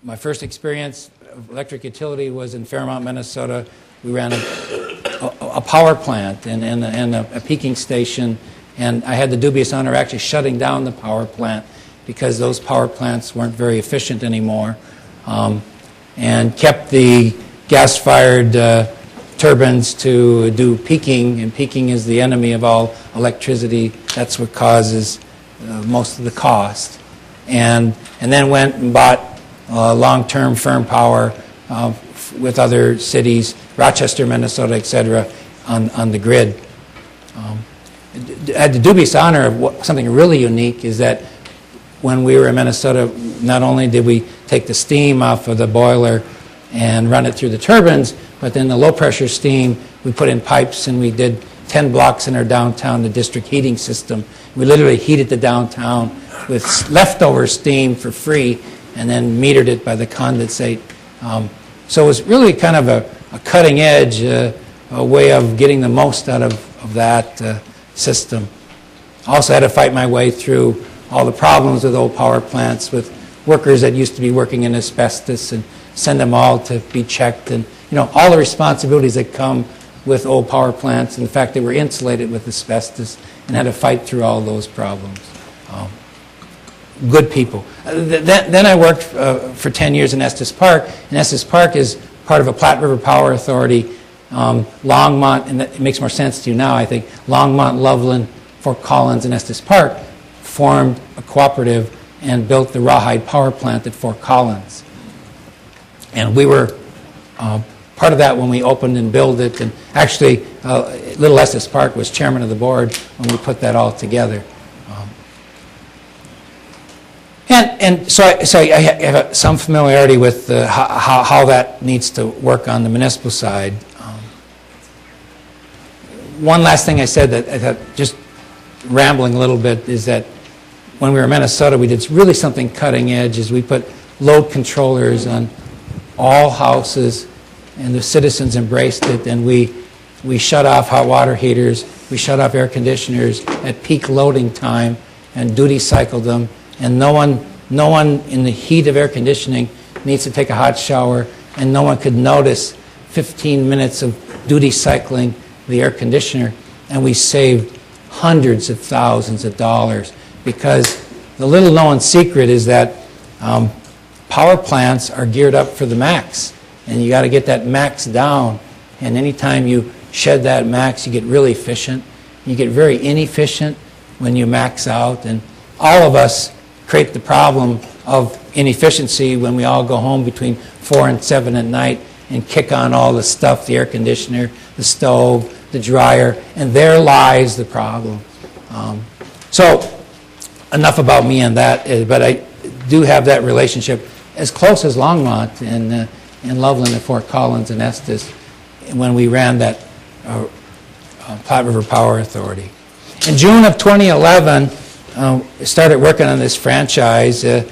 My first experience of electric utility was in Fairmont, Minnesota. We ran a power plant and a peaking station, and I had the dubious honor of actually shutting down the power plant because those power plants weren't very efficient anymore, and kept the gas-fired turbines to do peaking, and peaking is the enemy of all electricity. That's what causes most of the cost. And then went and bought long-term firm power with other cities, Rochester, Minnesota, etc., on the grid. I had the dubious honor of something really unique is that when we were in Minnesota, not only did we take the steam off of the boiler and run it through the turbines, but then the low-pressure steam, we put in pipes and we did 10 blocks in our downtown, the district heating system. We literally heated the downtown with leftover steam for free and then metered it by the condensate. So it was really kind of a cutting edge, a way of getting the most out of that system. Also had to fight my way through all the problems with old power plants with workers that used to be working in asbestos and send them all to be checked, and all the responsibilities that come with old power plants, and the fact they were insulated with asbestos, and had to fight through all those problems. Good people. Then I worked for 10 years in Estes Park, and Estes Park is part of a Platte River Power Authority. Longmont, and it makes more sense to you now, I think, Longmont, Loveland, Fort Collins, and Estes Park formed a cooperative and built the Rawhide Power Plant at Fort Collins. And we were part of that when we opened and built it. And actually, Little Estes Park was chairman of the board when we put that all together. So I have some familiarity with how that needs to work on the municipal side. One last thing I said that I thought, just rambling a little bit, is that when we were in Minnesota, we did really something cutting edge. Is we put load controllers on all houses, and the citizens embraced it, and we shut off hot water heaters, we shut off air conditioners at peak loading time and duty cycled them, and no one in the heat of air conditioning needs to take a hot shower, and no one could notice 15 minutes of duty cycling the air conditioner, and we saved hundreds of thousands of dollars, because the little known secret is that power plants are geared up for the max, and you got to get that max down, and anytime you shed that max, you get really efficient. You get very inefficient when you max out, and all of us create the problem of inefficiency when we all go home between 4 and 7 at night and kick on all the stuff, the air conditioner, the stove, the dryer, and there lies the problem. So enough about me and that, but I do have that relationship as close as Longmont in Loveland and Fort Collins and Estes when we ran that Platte River Power Authority. In June of 2011, I started working on this franchise. I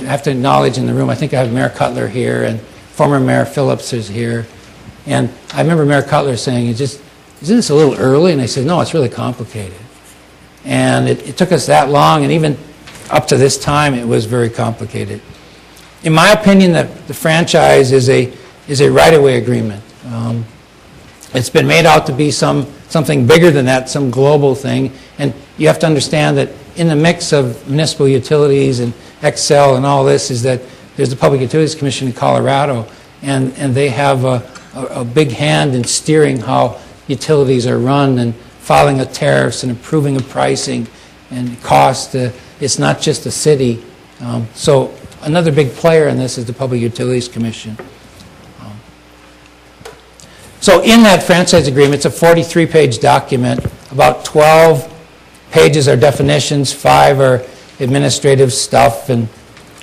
have to acknowledge in the room, I think I have Mayor Cutler here, and former Mayor Phillips is here. And I remember Mayor Cutler saying, isn't this a little early? And I said, no, it's really complicated. And it took us that long, and even up to this time, it was very complicated. In my opinion, the franchise is a right-of-way agreement. It's been made out to be something bigger than that, some global thing. And you have to understand that in the mix of municipal utilities and Xcel and all this is that there's the Public Utilities Commission in Colorado, and they have a big hand in steering how utilities are run and filing of tariffs and approving of pricing and cost. It's not just the city. So another big player in this is the Public Utilities Commission. So in that franchise agreement, it's a 43-page document. About 12 pages are definitions, 5 are administrative stuff, and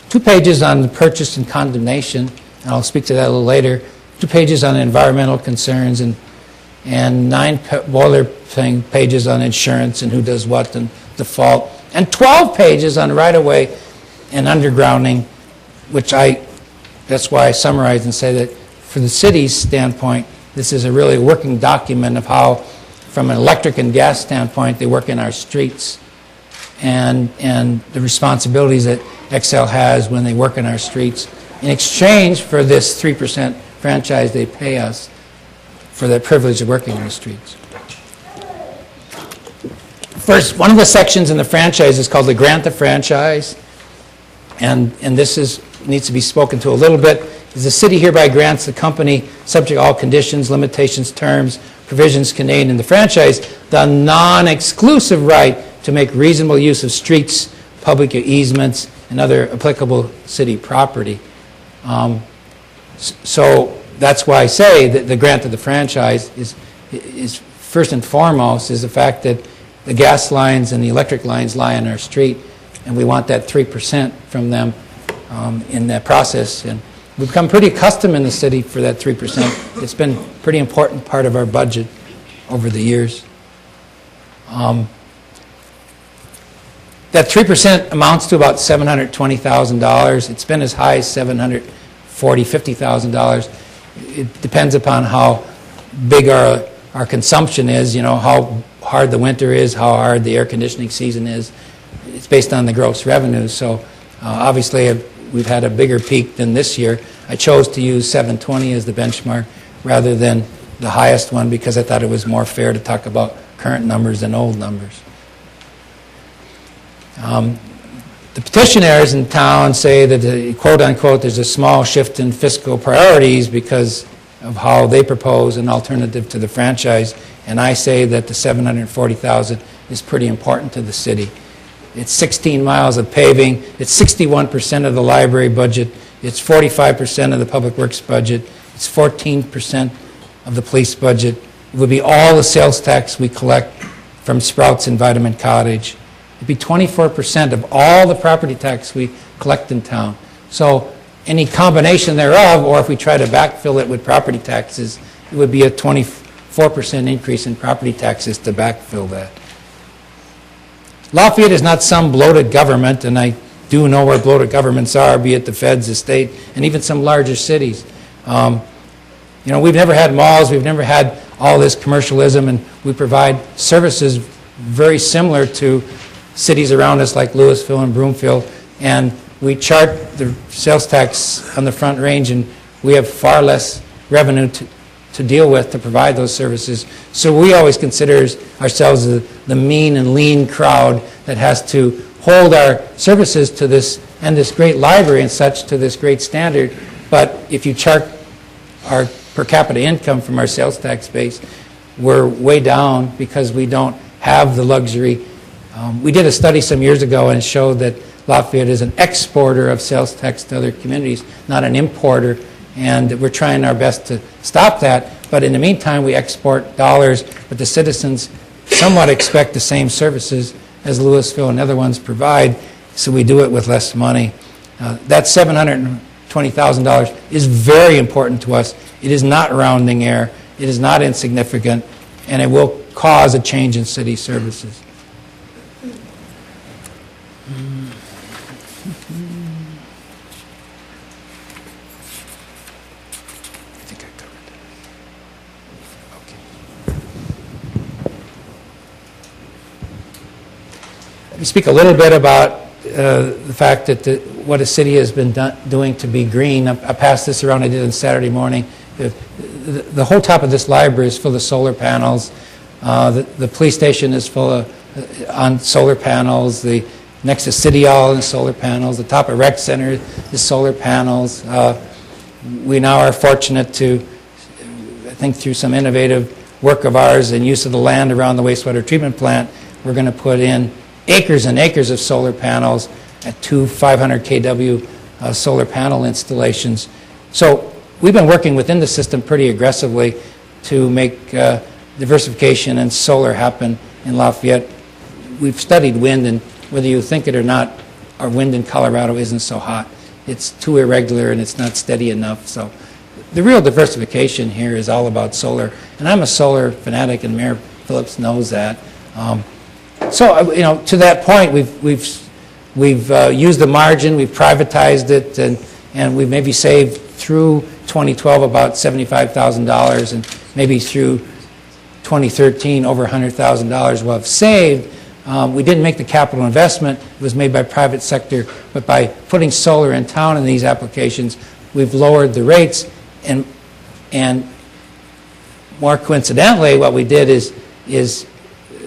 2 pages on purchase and condemnation, and I'll speak to that a little later. 2 pages on environmental concerns, and 9 boiler pages on insurance and who does what and default, and 12 pages on right-of-way and undergrounding, that's why I summarize and say that for the city's standpoint, this is a really working document of how, from an electric and gas standpoint, they work in our streets. and the responsibilities that Xcel has when they work in our streets in exchange for this 3% franchise they pay us for the privilege of working in the streets. First, one of the sections in the franchise is called the grant the franchise, and this needs to be spoken to a little bit. Is the city hereby grants the company, subject to all conditions, limitations, terms, provisions contained in the franchise, the non-exclusive right to make reasonable use of streets, public easements, and other applicable city property. So that's why I say that the grant of the franchise is first and foremost is the fact that the gas lines and the electric lines lie on our street, and we want that 3% from them in that process. And we've become pretty accustomed in the city for that 3%. It's been a pretty important part of our budget over the years. That 3% amounts to about $720,000. It's been as high as $740,000, $50,000. It depends upon how big our consumption is, you know, how hard the winter is, how hard the air conditioning season is. It's based on the gross revenue. So obviously we've had a bigger peak than this year. I chose to use 720 as the benchmark rather than the highest one because I thought it was more fair to talk about current numbers than old numbers. The petitioners in town say that, quote unquote, there's a small shift in fiscal priorities because of how they propose an alternative to the franchise, and I say that the $740,000 is pretty important to the city. It's 16 miles of paving, it's 61% of the library budget, it's 45% of the public works budget, it's 14% of the police budget. It would be all the sales tax we collect from Sprouts and Vitamin Cottage. It'd be 24% of all the property tax we collect in town. So any combination thereof, or if we try to backfill it with property taxes, it would be a 24% increase in property taxes to backfill that. Lafayette is not some bloated government, and I do know where bloated governments are, be it the feds, the state, and even some larger cities. You know, we've never had malls, we've never had all this commercialism, and we provide services very similar to cities around us like Louisville and Broomfield, and we chart the sales tax on the Front Range, and we have far less revenue to deal with to provide those services. So we always consider ourselves the mean and lean crowd that has to hold our services to this, and this great library and such, to this great standard. But if you chart our per capita income from our sales tax base, we're way down because we don't have the luxury. We did a study some years ago and showed that Lafayette is an exporter of sales tax to other communities, not an importer, and we're trying our best to stop that. But in the meantime, we export dollars, but the citizens somewhat expect the same services as Louisville and other ones provide, so we do it with less money. That $720,000 is very important to us. It is not rounding error. It is not insignificant, and it will cause a change in city services. We speak a little bit about the fact that what a city has been doing to be green. I passed this around, I did on Saturday morning. The whole top of this library is full of solar panels. The police station is full of on solar panels. The next to City Hall is solar panels. The top of Rec Center is solar panels. We now are fortunate to, I think through some innovative work of ours and use of the land around the wastewater treatment plant, we're going to put in acres and acres of solar panels at 2 500 kW solar panel installations. So we've been working within the system pretty aggressively to make diversification and solar happen in Lafayette. We've studied wind, and whether you think it or not, our wind in Colorado isn't so hot. It's too irregular and it's not steady enough. So the real diversification here is all about solar. And I'm a solar fanatic, and Mayor Phillips knows that. So, you know, to that point, we've used the margin, we've privatized it, and we've maybe saved through 2012 about $75,000, and maybe through 2013 over $100,000 we'll have saved. We didn't make the capital investment. It was made by private sector, but by putting solar in town in these applications, we've lowered the rates. And more coincidentally, what we did is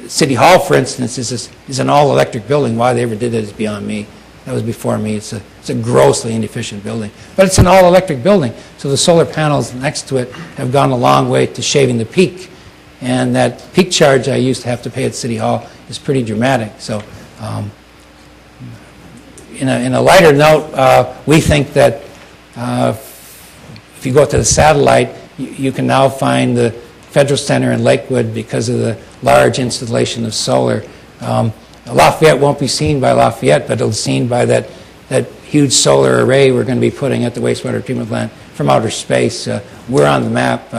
City Hall, for instance, is an all-electric building. Why they ever did it is beyond me. That was before me. It's a grossly inefficient building. But it's an all-electric building, so the solar panels next to it have gone a long way to shaving the peak. And that peak charge I used to have to pay at City Hall is pretty dramatic. So in a lighter note, we think that if you go to the satellite, you can now find the Federal Center in Lakewood because of the large installation of solar. Lafayette won't be seen by Lafayette, but it'll be seen by that huge solar array we're going to be putting at the wastewater treatment plant from outer space. We're on the map,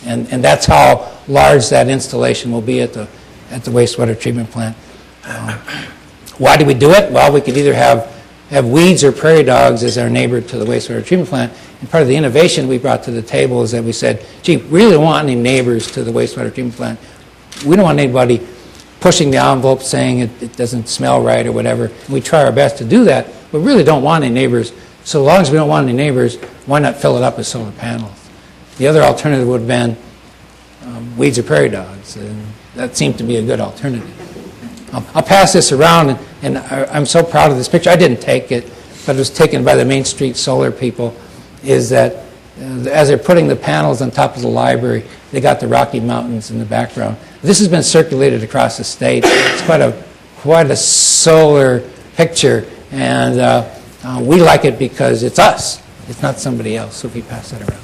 and that's how large that installation will be at the wastewater treatment plant. Why do we do it? Well, we could either have weeds or prairie dogs as our neighbor to the wastewater treatment plant. And part of the innovation we brought to the table is that we said, gee, we really don't want any neighbors to the wastewater treatment plant. We don't want anybody pushing the envelope saying it doesn't smell right or whatever. And we try our best to do that, but really don't want any neighbors. So long as we don't want any neighbors, why not fill it up with solar panels? The other alternative would have been weeds or prairie dogs. And that seemed to be a good alternative. I'll pass this around, and I'm so proud of this picture. I didn't take it, but it was taken by the Main Street Solar people, is that as they're putting the panels on top of the library, they got the Rocky Mountains in the background. This has been circulated across the state. It's quite a solar picture, and we like it because it's us. It's not somebody else. So if you pass that around.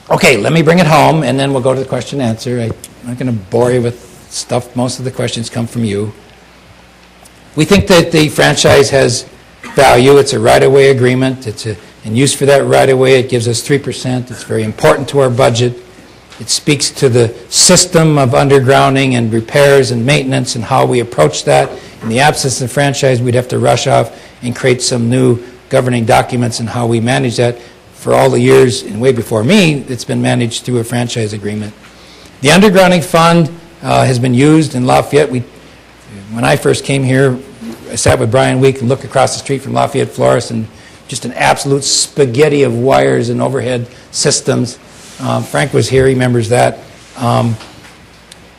Okay, let me bring it home, and then we'll go to the question and answer. I'm not going to bore you with stuff. Most of the questions come from you. We think that the franchise has value. It's a right-of-way agreement. And used for that right-of-way, it gives us 3%. It's very important to our budget. It speaks to the system of undergrounding and repairs and maintenance and how we approach that. In the absence of the franchise, we'd have to rush off and create some new governing documents and how we manage that. For all the years, and way before me, it's been managed through a franchise agreement. The undergrounding fund has been used in Lafayette. When I first came here, I sat with Brian Week and looked across the street from Lafayette Florist, and just an absolute spaghetti of wires and overhead systems. Frank was here, he remembers that.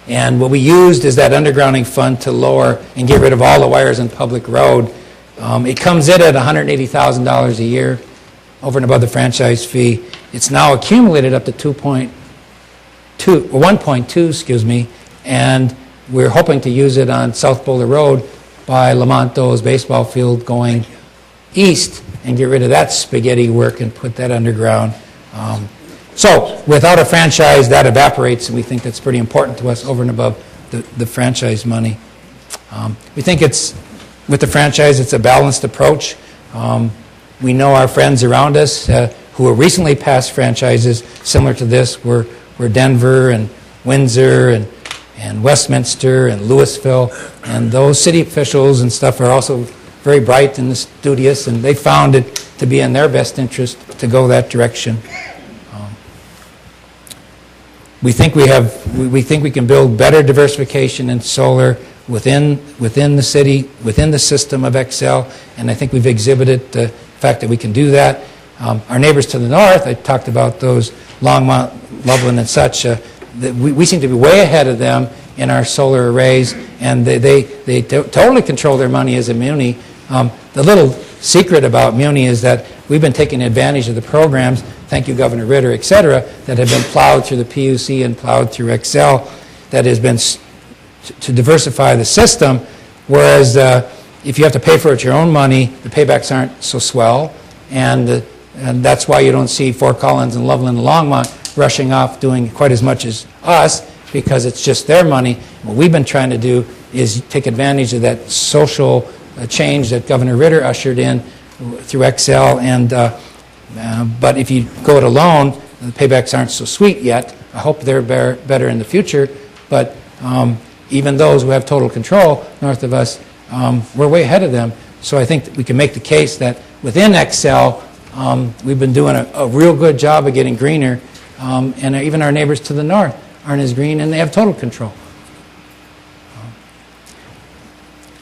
And what we used is that undergrounding fund to lower and get rid of all the wires on public road. It comes in at $180,000 a year, over and above the franchise fee. It's now accumulated up to 1.2, and we're hoping to use it on South Boulder Road by Lamonto's baseball field going east and get rid of that spaghetti work and put that underground. So without a franchise, that evaporates, and we think that's pretty important to us over and above the franchise money. We think with the franchise, it's a balanced approach. We know our friends around us who have recently passed franchises similar to this were Denver and Windsor and Westminster and Louisville, and those city officials and stuff are also very bright and studious, and they found it to be in their best interest to go that direction. We think we can build better diversification in solar within the city, within the system of Xcel, and I think we've exhibited the fact that we can do that. Our neighbors to the north, I talked about those, Longmont, Loveland, and such. We seem to be way ahead of them in our solar arrays, and they totally control their money as a muni. The little secret about muni is that we've been taking advantage of the programs, thank you Governor Ritter, et cetera, that have been plowed through the PUC and plowed through Xcel, that has been to diversify the system, whereas if you have to pay for it your own money, the paybacks aren't so swell, and that's why you don't see Fort Collins and Loveland and Longmont rushing off doing quite as much as us, because it's just their money. What we've been trying to do is take advantage of that social change that Governor Ritter ushered in through Xcel, but if you go it alone, the paybacks aren't so sweet yet. I hope they're better in the future, but even those who have total control north of us, we're way ahead of them. So I think that we can make the case that within Xcel, We've been doing a real good job of getting greener, and even our neighbors to the north aren't as green, and they have total control.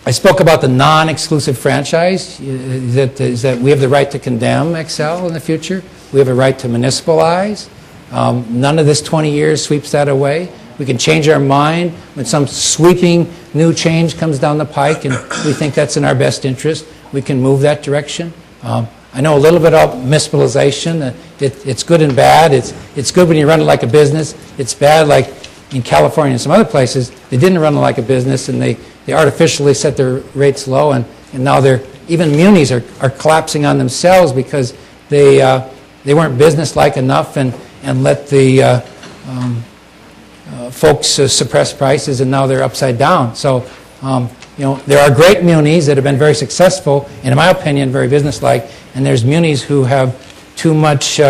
I spoke about the non-exclusive franchise, is that we have the right to condemn Xcel in the future. We have a right to municipalize. None of this 20 years sweeps that away. We can change our mind when some sweeping new change comes down the pike and we think that's in our best interest. We can move that direction. I know a little bit about municipalization. It's good and bad. It's good when you run it like a business. It's bad like in California and some other places. They didn't run it like a business, and they artificially set their rates low, and now even munis are collapsing on themselves because they weren't business-like enough and let the folks suppress prices, and now they're upside down. So, there are great munis that have been very successful, and in my opinion, very business-like, and there's munis who have too much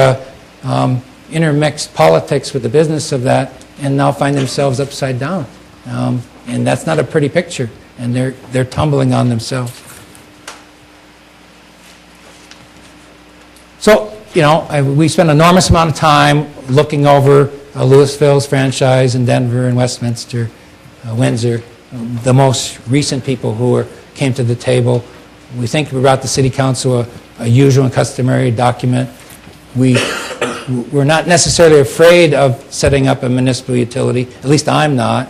intermixed politics with the business of that, and now find themselves upside down. And that's not a pretty picture, and they're tumbling on themselves. So, we spent an enormous amount of time looking over Louisville's franchise in Denver and Westminster, Windsor, the most recent people who came to the table. We think we brought the City Council a usual and customary document. We're not necessarily afraid of setting up a municipal utility, at least I'm not.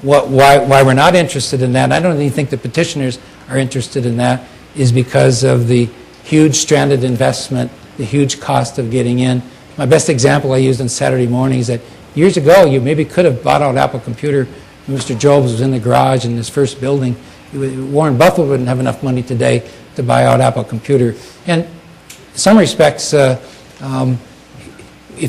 Why we're not interested in that, and I don't even think the petitioners are interested in that, is because of the huge stranded investment, the huge cost of getting in. My best example I used on Saturday morning is that years ago you maybe could have bought out Apple Computer when Mr. Jobs was in the garage in his first building. Warren Buffett wouldn't have enough money today to buy out Apple Computer. And in some respects, if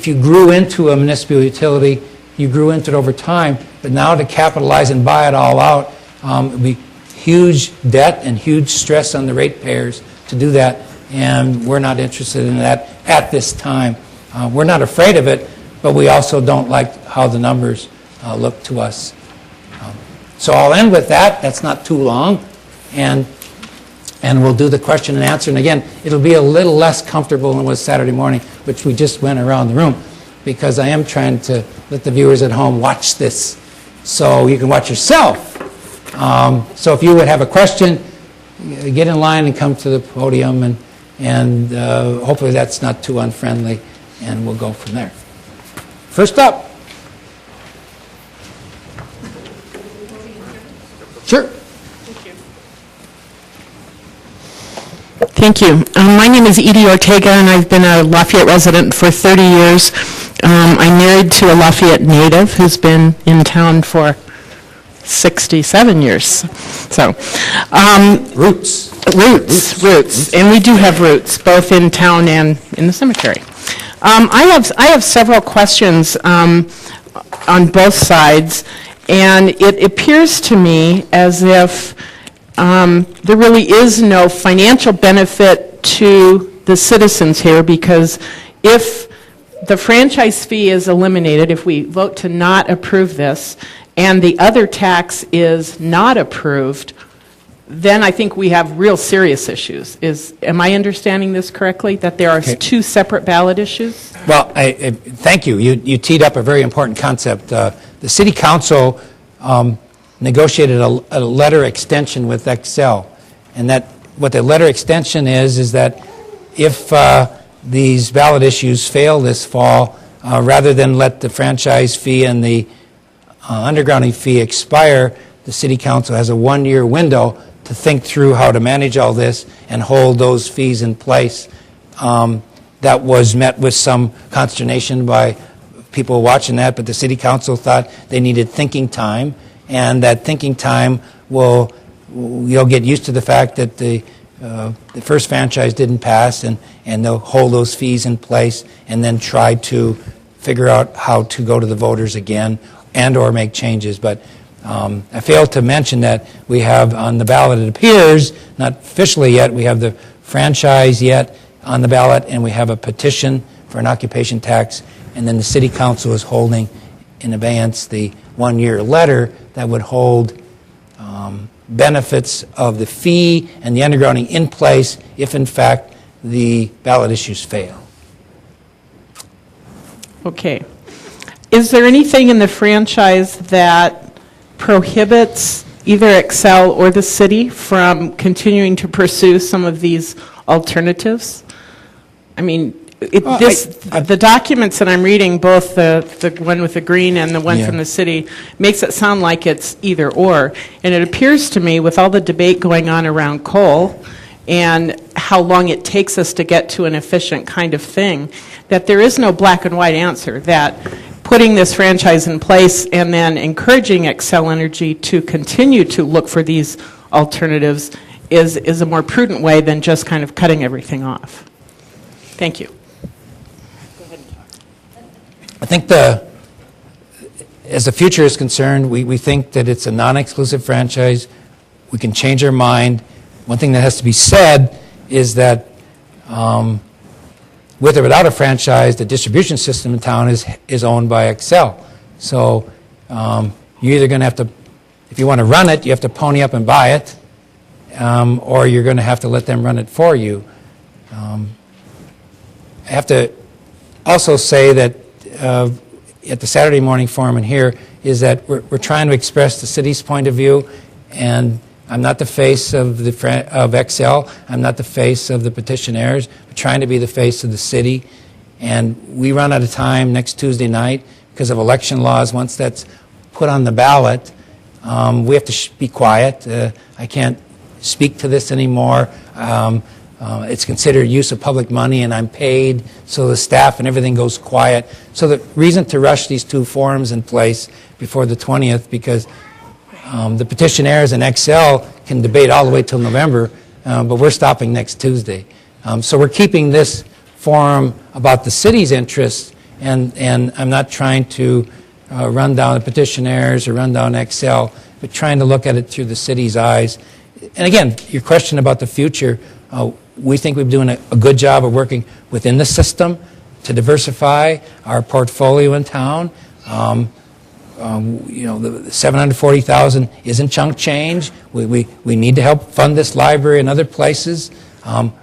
you grew into a municipal utility, you grew into it over time, but now to capitalize and buy it all out, it would be huge debt and huge stress on the ratepayers to do that, and we're not interested in that at this time. We're not afraid of it, but we also don't like how the numbers look to us. So I'll end with that. That's not too long, and we'll do the question and answer. And again, it'll be a little less comfortable than it was Saturday morning, which we just went around the room, because I am trying to let the viewers at home watch this so you can watch yourself. So if you would have a question, get in line and come to the podium, and hopefully that's not too unfriendly, and we'll go from there. First up. Sure. Thank you. My name is Edie Ortega, and I've been a Lafayette resident for 30 years. I'm married to a Lafayette native who's been in town for 67 years. So, Roots. And we do have roots, both in town and in the cemetery. I have several questions on both sides, and it appears to me as if there really is no financial benefit to the citizens here, because if the franchise fee is eliminated, if we vote to not approve this, and the other tax is not approved, then I think we have real serious issues. Am I understanding this correctly, that there are two separate ballot issues? Well, thank you. You teed up a very important concept. The City Council negotiated a letter extension with Xcel, and that what the letter extension is that if these ballot issues fail this fall, rather than let the franchise fee and the undergrounding fee expire, the City Council has a one-year window to think through how to manage all this and hold those fees in place. That was met with some consternation by people watching that, but the City Council thought they needed thinking time, and that thinking time you'll get used to the fact that the first franchise didn't pass, and they'll hold those fees in place and then try to figure out how to go to the voters again and or make changes. But I failed to mention that we have on the ballot, it appears, not officially yet, we have the franchise yet on the ballot, and we have a petition for an occupation tax, and then the City Council is holding in abeyance the one-year letter that would hold benefits of the fee and the undergrounding in place if, in fact, the ballot issues fail. Okay. Is there anything in the franchise that prohibits either Xcel or the city from continuing to pursue some of these alternatives? I mean, the documents that I'm reading, both the one with the green and the one from the city, makes it sound like it's either or. And it appears to me, with all the debate going on around coal and how long it takes us to get to an efficient kind of thing, that there is no black and white answer, that putting this franchise in place and then encouraging Xcel Energy to continue to look for these alternatives is a more prudent way than just kind of cutting everything off. Thank you. I think as the future is concerned, we think that it's a non-exclusive franchise. We can change our mind. One thing that has to be said is that with or without a franchise, the distribution system in town is owned by Xcel. So you're either going to have to, if you want to run it, you have to pony up and buy it, or you're going to have to let them run it for you. I have to also say that at the Saturday morning forum in here is that we're trying to express the city's point of view, and I'm not the face of Xcel. I'm not the face of the petitioners. We're trying to be the face of the city, and we run out of time next Tuesday night because of election laws. Once that's put on the ballot, we have to be quiet. I can't speak to this anymore. It's considered use of public money, and I'm paid, so the staff and everything goes quiet. So the reason to rush these two forums in place before the 20th, because the petitioners and Xcel can debate all the way till November, but we're stopping next Tuesday. So we're keeping this forum about the city's interests, and I'm not trying to run down the petitioners or run down Xcel, but trying to look at it through the city's eyes. And again, your question about the future, we think we're doing a good job of working within the system to diversify our portfolio in town. The $740,000 isn't chunk change. We need to help fund this library and other places,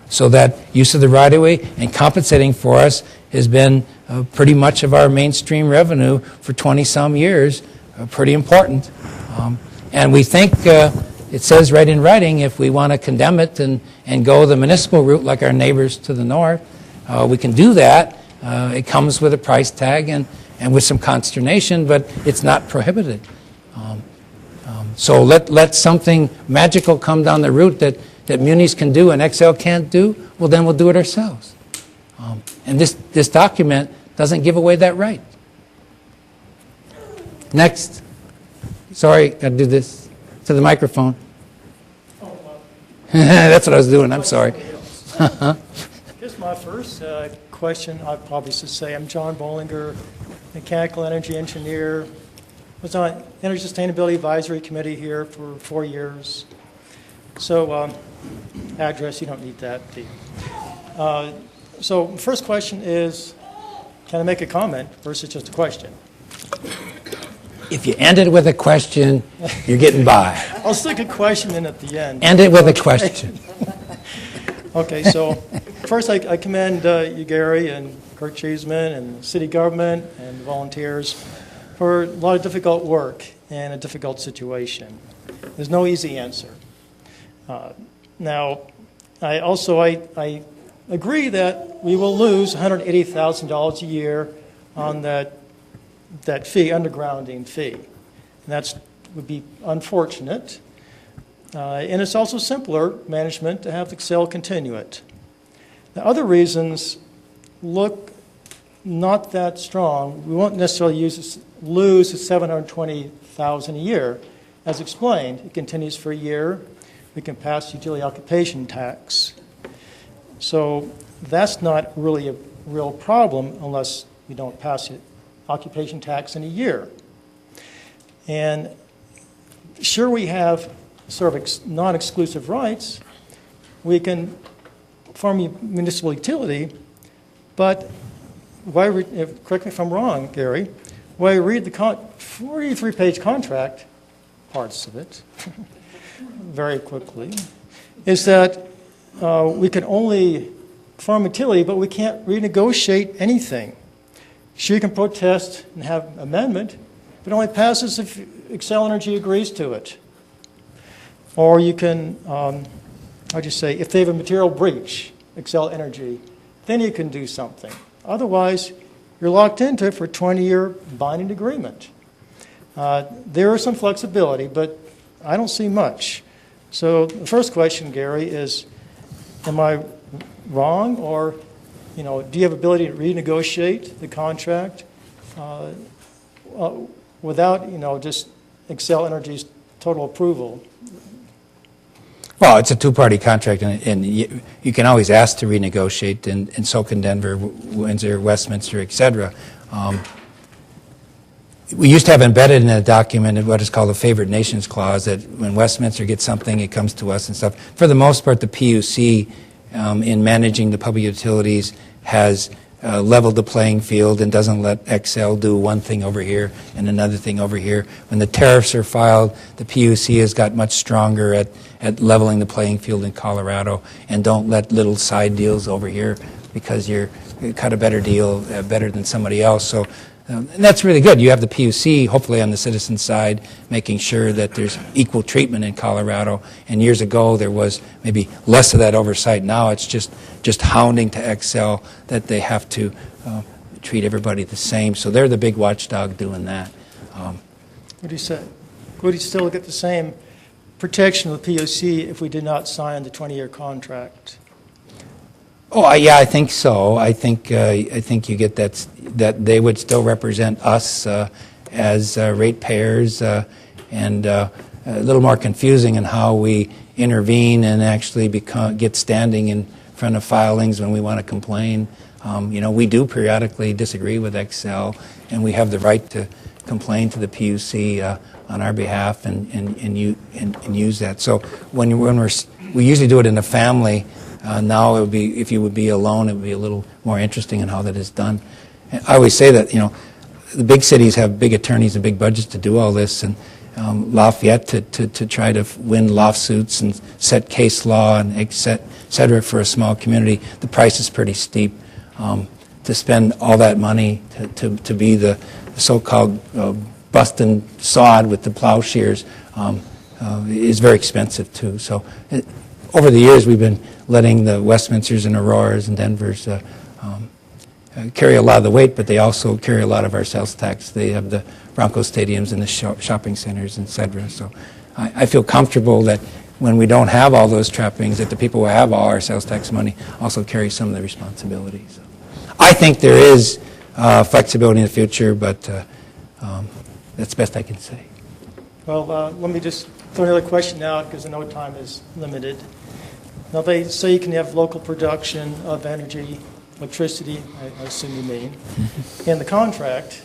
so that use of the right-of-way and compensating for us has been pretty much of our mainstream revenue for 20-some years, pretty important. And we think it says right in writing, if we want to condemn it and go the municipal route like our neighbors to the north, we can do that. It comes with a price tag and with some consternation, but it's not prohibited. So let something magical come down the route that munis can do and Xcel can't do, well, then we'll do it ourselves. And this document doesn't give away that right. Next. Sorry, got to do this to the microphone. That's what I was doing. I'm sorry. Here's my first question. I'll probably should say I'm John Bollinger, mechanical energy engineer. Was on Energy Sustainability Advisory Committee here for 4 years. So address, you don't need that. So first question is, can I make a comment versus just a question? If you end it with a question, you're getting by. I'll stick a question in at the end. End it with a question. Okay, so first I commend you, Gary, and Kurt Cheeseman, and the city government, and the volunteers for a lot of difficult work and a difficult situation. There's no easy answer. Now, I agree that we will lose $180,000 a year on that fee, undergrounding fee. And that would be unfortunate. And it's also simpler management to have Xcel continue it. The other reasons look not that strong. We won't necessarily lose the $720,000 a year. As explained, it continues for a year. We can pass utility occupation tax. So that's not really a real problem unless we don't pass it. Occupation tax in a year. And sure, we have sort of non-exclusive rights. We can form a municipal utility, but correct me if I'm wrong, Gary, when I read the 43-page contract, parts of it, very quickly, is that we can only farm utility, but we can't renegotiate anything. Sure, you can protest and have amendment, but it only passes if Xcel Energy agrees to it. Or you can, if they have a material breach, Xcel Energy, then you can do something. Otherwise, you're locked into it for a 20-year binding agreement. There is some flexibility, but I don't see much. So the first question, Gary, is, am I wrong, or do you have ability to renegotiate the contract without just Xcel Energy's total approval? Well, it's a two-party contract, and you can always ask to renegotiate, and so can Denver, Windsor, Westminster, et cetera. We used to have embedded in a document what is called a favored nations clause, that when Westminster gets something, it comes to us and stuff. For the most part, the PUC, in managing the public utilities, has leveled the playing field and doesn't let Xcel do one thing over here and another thing over here. When the tariffs are filed, the PUC has got much stronger at leveling the playing field in Colorado, and don't let little side deals over here because you cut a better deal better than somebody else. So. And that's really good. You have the PUC, hopefully on the citizen side, making sure that there's equal treatment in Colorado. And years ago, there was maybe less of that oversight. Now it's just hounding to Xcel that they have to treat everybody the same. So they're the big watchdog doing that. What do you say? Would you still get the same protection of the PUC if we did not sign the 20-year contract? Oh, yeah, I think so. I think you get that they would still represent us as ratepayers, and a little more confusing in how we intervene and actually get standing in front of filings when we want to complain. We do periodically disagree with Xcel, and we have the right to complain to the PUC on our behalf and use that. So we usually do it in a family. Now it would be, if you would be alone, it would be a little more interesting in how that is done. And I always say that the big cities have big attorneys and big budgets to do all this, and Lafayette to try to win lawsuits and set case law and et cetera for a small community. The price is pretty steep. To spend all that money to be the so-called busting sod with the plowshares is very expensive too. So. Over the years, we've been letting the Westminsters and Auroras and Denvers carry a lot of the weight, but they also carry a lot of our sales tax. They have the Bronco stadiums and the shopping centers, et cetera. So I feel comfortable that when we don't have all those trappings, that the people who have all our sales tax money also carry some of the responsibility. So I think there is flexibility in the future, but that's the best I can say. Well, let me just throw another question out, because I know time is limited. Now, they say you can have local production of energy, electricity, I assume you mean, in the contract.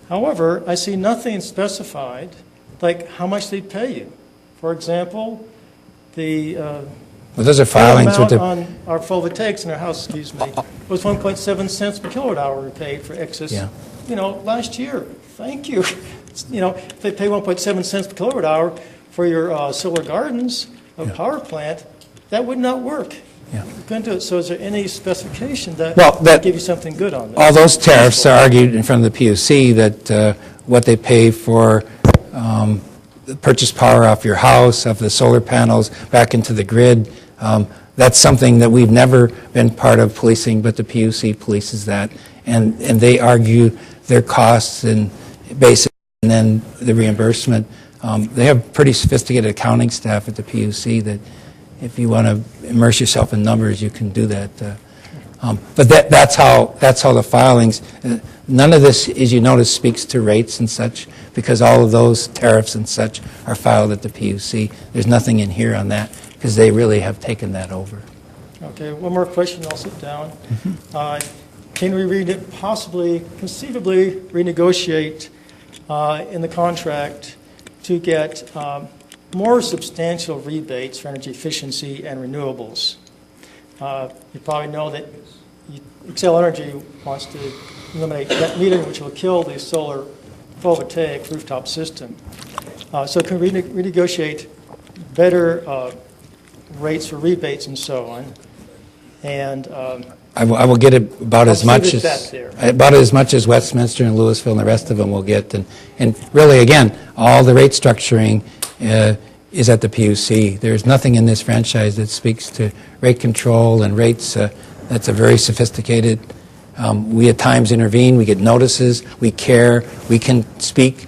However, I see nothing specified, like how much they pay you. For example, well, those are filings with the on our photovoltaics in our house, was 1.7 cents per kilowatt hour we paid for excess. Yeah. Last year. Thank you. If they pay 1.7 cents per kilowatt hour for your solar gardens, a power plant, that would not work. Yeah. You couldn't do it. So is there any specification that that give you something good on this? All those tariffs are argued in front of the PUC that what they pay for the purchase power off your house, of the solar panels back into the grid, that's something that we've never been part of policing, but the PUC polices that. And they argue their costs and basic, and then the reimbursement. They have pretty sophisticated accounting staff at the PUC that if you want to immerse yourself in numbers, you can do that. But that's how the filings, none of this, as you notice, speaks to rates and such, because all of those tariffs and such are filed at the PUC. There's nothing in here on that, because they really have taken that over. Okay, one more question, I'll sit down. Can we possibly, conceivably, renegotiate in the contract to get more substantial rebates for energy efficiency and renewables? You probably know that Xcel Energy wants to eliminate net metering, which will kill the solar photovoltaic rooftop system. So can we renegotiate better rates for rebates and so on? And I will get about as I'll much leave it as, at that there. about as much as Westminster and Louisville and the rest of them will get. And really, again, all the rate structuring is at the PUC. There's nothing in this franchise that speaks to rate control and rates. That's a very sophisticated. We at times intervene. We get notices. We care. We can speak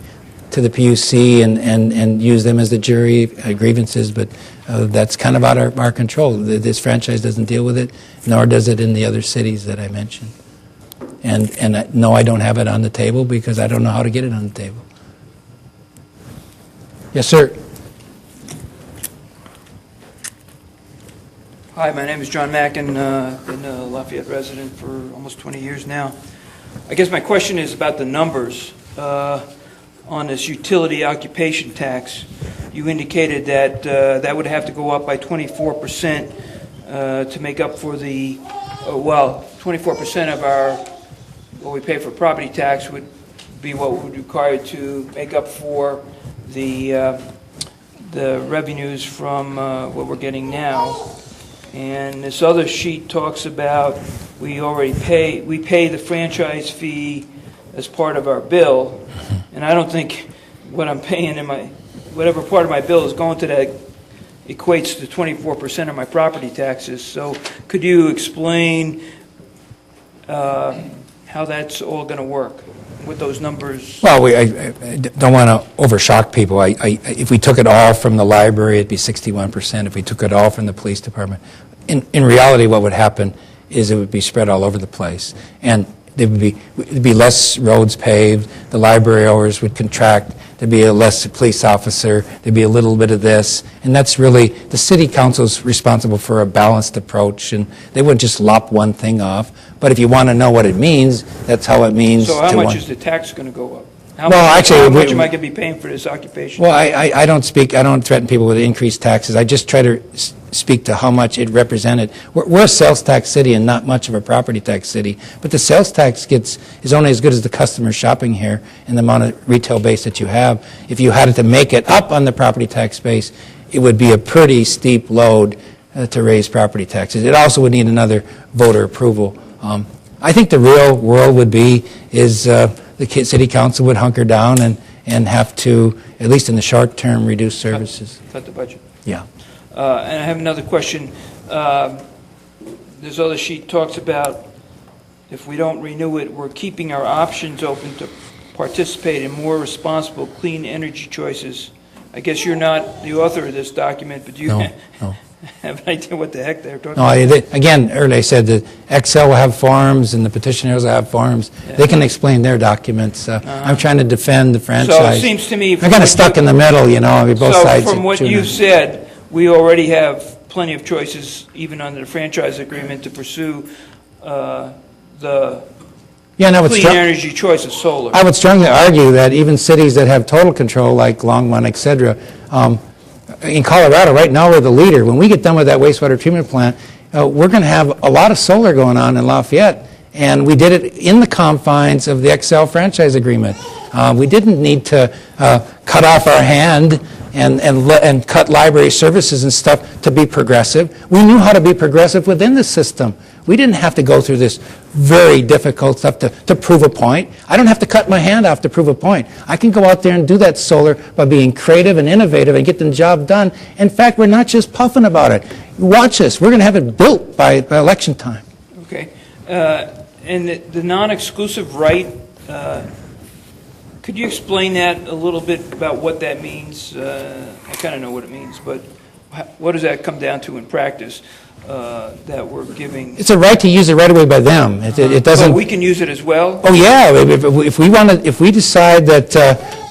to the PUC and use them as the jury grievances, but that's kind of out of our control. This franchise doesn't deal with it, nor does it in the other cities that I mentioned. And no, I don't have it on the table because I don't know how to get it on the table. Yes, sir. Hi, my name is John Mackin. Been a Lafayette resident for almost 20 years now. I guess my question is about the numbers. On this utility occupation tax, you indicated that that would have to go up by 24% to make up for the, 24% of what we pay for property tax would be what would be required to make up for the revenues from what we're getting now. And this other sheet talks about we pay the franchise fee as part of our bill, and I don't think what I'm paying in whatever part of my bill is going to that equates to 24% of my property taxes. So could you explain how that's all going to work with those numbers? Well, I don't want to overshock people. If we took it all from the library, it'd be 61%. If we took it all from the police department, in reality, what would happen is it would be spread all over the place, and there'd be less roads paved. The library hours would contract. There'd be a less police officer. There'd be a little bit of this, and that's really the city council's responsible for a balanced approach, and they wouldn't just lop one thing off. But if you want to know what it means, that's how it means. So how much is the tax going to go up? How Actually, how much am I going to be paying for this occupation? Well, I don't threaten people with increased taxes. I just try to speak to how much it represented. We're a sales tax city and not much of a property tax city, but the sales tax is only as good as the customer shopping here and the amount of retail base that you have. If you had to make it up on the property tax base, it would be a pretty steep load to raise property taxes. It also would need another voter approval. I think the real world would be the city council would hunker down and have to, at least in the short term, reduce services. Cut the budget. Yeah. And I have another question. This other sheet talks about if we don't renew it, we're keeping our options open to participate in more responsible, clean energy choices. I guess you're not the author of this document, but do you No. have an idea what the heck they're talking No, about? again, earlier I said that Xcel will have forms and the petitioners will have forms. Yeah. They can explain their documents. I'm trying to defend the franchise. So it seems to me... I'm kind of stuck in the middle, you know, I mean, both sides. So from what chewing you on- said, we already have plenty of choices, even under the franchise agreement, to pursue the Yeah, and clean energy choice of solar. I would strongly argue that even cities that have total control, like Longmont, et cetera, in Colorado, right now we're the leader. When we get done with that wastewater treatment plant, we're going to have a lot of solar going on in Lafayette, and we did it in the confines of the Xcel franchise agreement. We didn't need to cut off our hand and cut library services and stuff to be progressive. We knew how to be progressive within the system. We didn't have to go through this very difficult stuff to prove a point. I don't have to cut my hand off to prove a point. I can go out there and do that solar by being creative and innovative and get the job done. In fact, we're not just puffing about it. Watch us. We're going to have it built by election time. Okay. And the non-exclusive right, could you explain that a little bit about what that means? I kind of know what it means, but what does that come down to in practice that we're giving? It's a right to use it right away by them. It doesn't. But we can use it as well? Oh yeah. If we decide that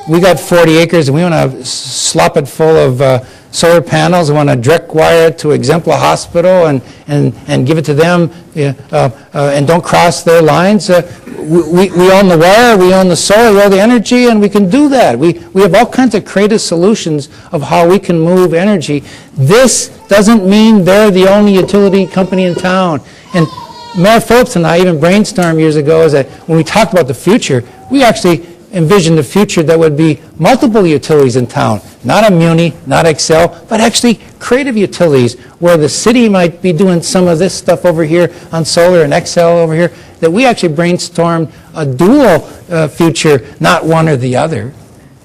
we got 40 acres and we want to slop it full of solar panels, we want to direct wire it to Exempla Hospital and give it to them, and don't cross their lines. We own the wire, we own the solar, we own the energy, and we can do that. We have all kinds of creative solutions of how we can move energy. This doesn't mean they're the only utility company in town. And Mayor Phillips and I even brainstormed years ago is that when we talked about the future, we actually envisioned a future that would be multiple utilities in town. not a muni, not Xcel, but actually creative utilities where the city might be doing some of this stuff over here on solar and Xcel over here, that we actually brainstormed a dual future, not one or the other.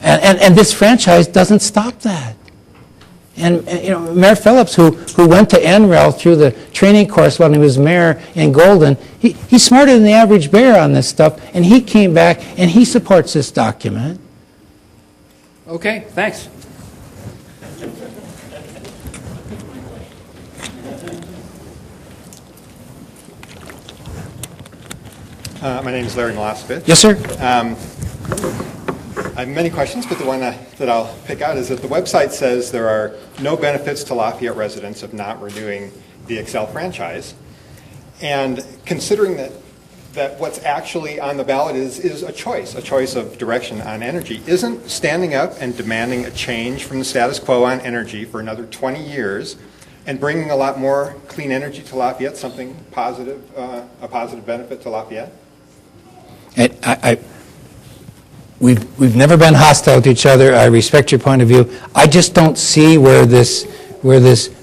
And this franchise doesn't stop that. And you know, Mayor Phillips, who went to NREL through the training course when he was mayor in Golden, he's smarter than the average bear on this stuff, and he came back and he supports this document. Okay, thanks. My name is Larry Milosevic. Yes, sir. I have many questions, but the one that I'll pick out is that the website says there are no benefits to Lafayette residents of not renewing the Xcel franchise. And considering that what's actually on the ballot is a choice of direction on energy, isn't standing up and demanding a change from the status quo on energy for another 20 years and bringing a lot more clean energy to Lafayette something positive, a positive benefit to Lafayette? We've never been hostile to each other. I respect your point of view. I just don't see where this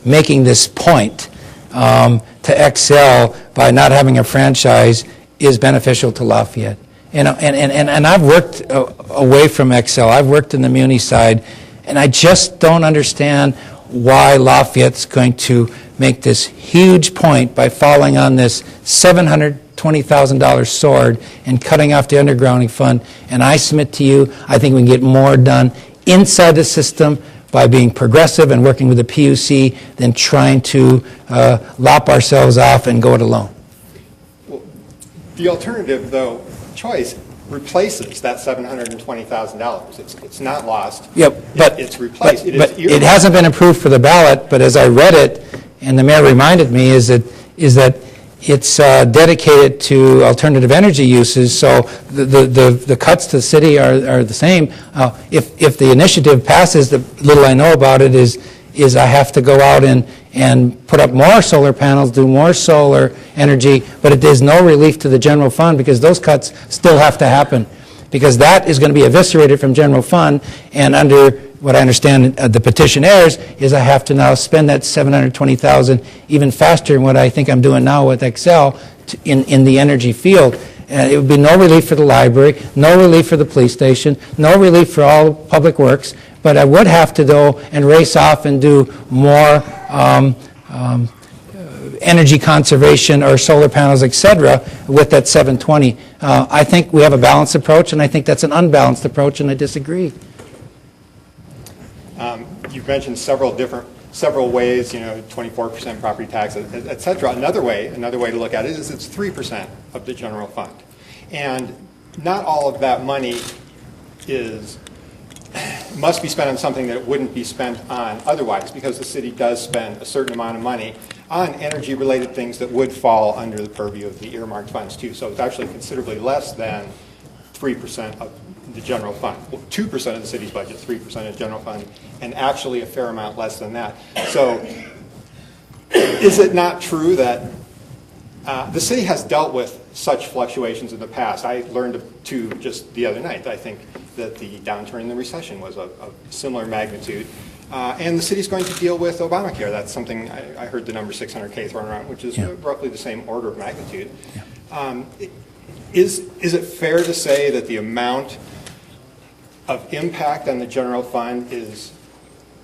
making this point to Xcel by not having a franchise is beneficial to Lafayette. And I've worked away from Xcel. I've worked in the muni side, and I just don't understand why Lafayette's going to make this huge point by falling on this $720,000 sword and cutting off the undergrounding fund. And I submit to you, I think we can get more done inside the system by being progressive and working with the PUC than trying to lop ourselves off and go it alone. Well, the alternative, though, choice replaces that $720,000. It's not lost. Yep, but it's replaced. But it hasn't been approved for the ballot. But as I read it, and the mayor reminded me, is that it's dedicated to alternative energy uses. So the cuts to the city are the same. If the initiative passes, the little I know about it is I have to go out and put up more solar panels, do more solar energy, but there's no relief to the general fund because those cuts still have to happen, because that is going to be eviscerated from general fund, and under what I understand the petition airs is I have to now spend that $720,000 even faster than what I think I'm doing now with Xcel in the energy field. It would be no relief for the library, no relief for the police station, no relief for all public works, but I would have to go and race off and do more energy conservation or solar panels, etc., with that 720. I think we have a balanced approach, and I think that's an unbalanced approach, and I disagree. You've mentioned several ways, 24% property tax, et cetera. Another way to look at it is it's 3% of the general fund. And not all of that money must be spent on something that it wouldn't be spent on otherwise, because the city does spend a certain amount of money on energy-related things that would fall under the purview of the earmarked funds too. So it's actually considerably less than 3% of the general fund. 2% of the city's budget, 3% of the general fund, and actually a fair amount less than that. So is it not true that the city has dealt with such fluctuations in the past? I learned to just the other night. I think that the downturn in the recession was of similar magnitude. And the city's going to deal with Obamacare. That's something, I heard the number 600K thrown around, which is roughly the same order of magnitude. Yeah. Is it fair to say that the amount of impact on the general fund is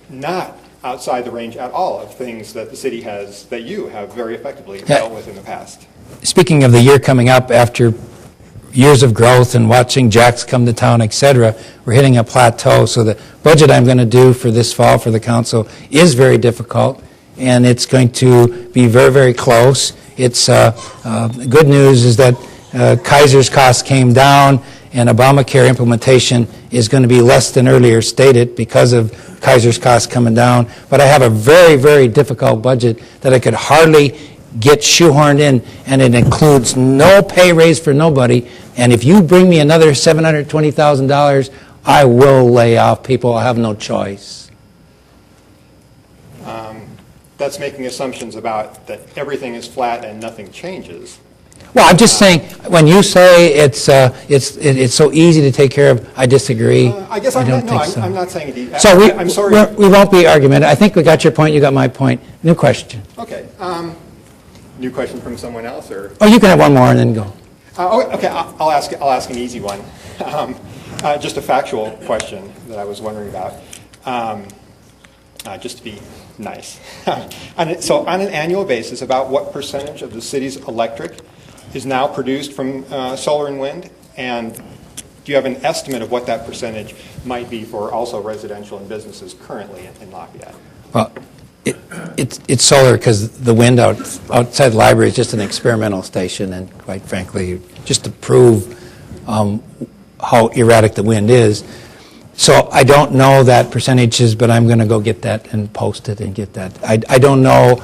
not outside the range at all of things that the city has, that you have very effectively dealt with in the past? Speaking of the year coming up after years of growth and watching Jacks come to town, et cetera, we're hitting a plateau. So the budget I'm going to do for this fall for the council is very difficult, and it's going to be very, very close. It's good news is that Kaiser's costs came down, and Obamacare implementation is going to be less than earlier stated because of Kaiser's costs coming down. But I have a very, very difficult budget that I could hardly get shoehorned in, and it includes no pay raise for nobody. And if you bring me another $720,000, I will lay off people. I have no choice. That's making assumptions about that everything is flat and nothing changes. Well, I'm just saying, when you say it's so easy to take care of, I disagree. I guess I'm not saying it. So I'm sorry. we won't be argumentative. I think we got your point, you got my point. New question. Okay. New question from someone else, or? Oh, you can have one more and then go. Okay, I'll ask an easy one. Just a factual question that I was wondering about, just to be nice. So on an annual basis, about what percentage of the city's electric is now produced from solar and wind? And do you have an estimate of what that percentage might be for also residential and businesses currently in Lafayette? Well, it's solar because the wind outside the library is just an experimental station, and quite frankly, just to prove how erratic the wind is. So I don't know that percentages, but I'm going to go get that and post it and get that. I don't know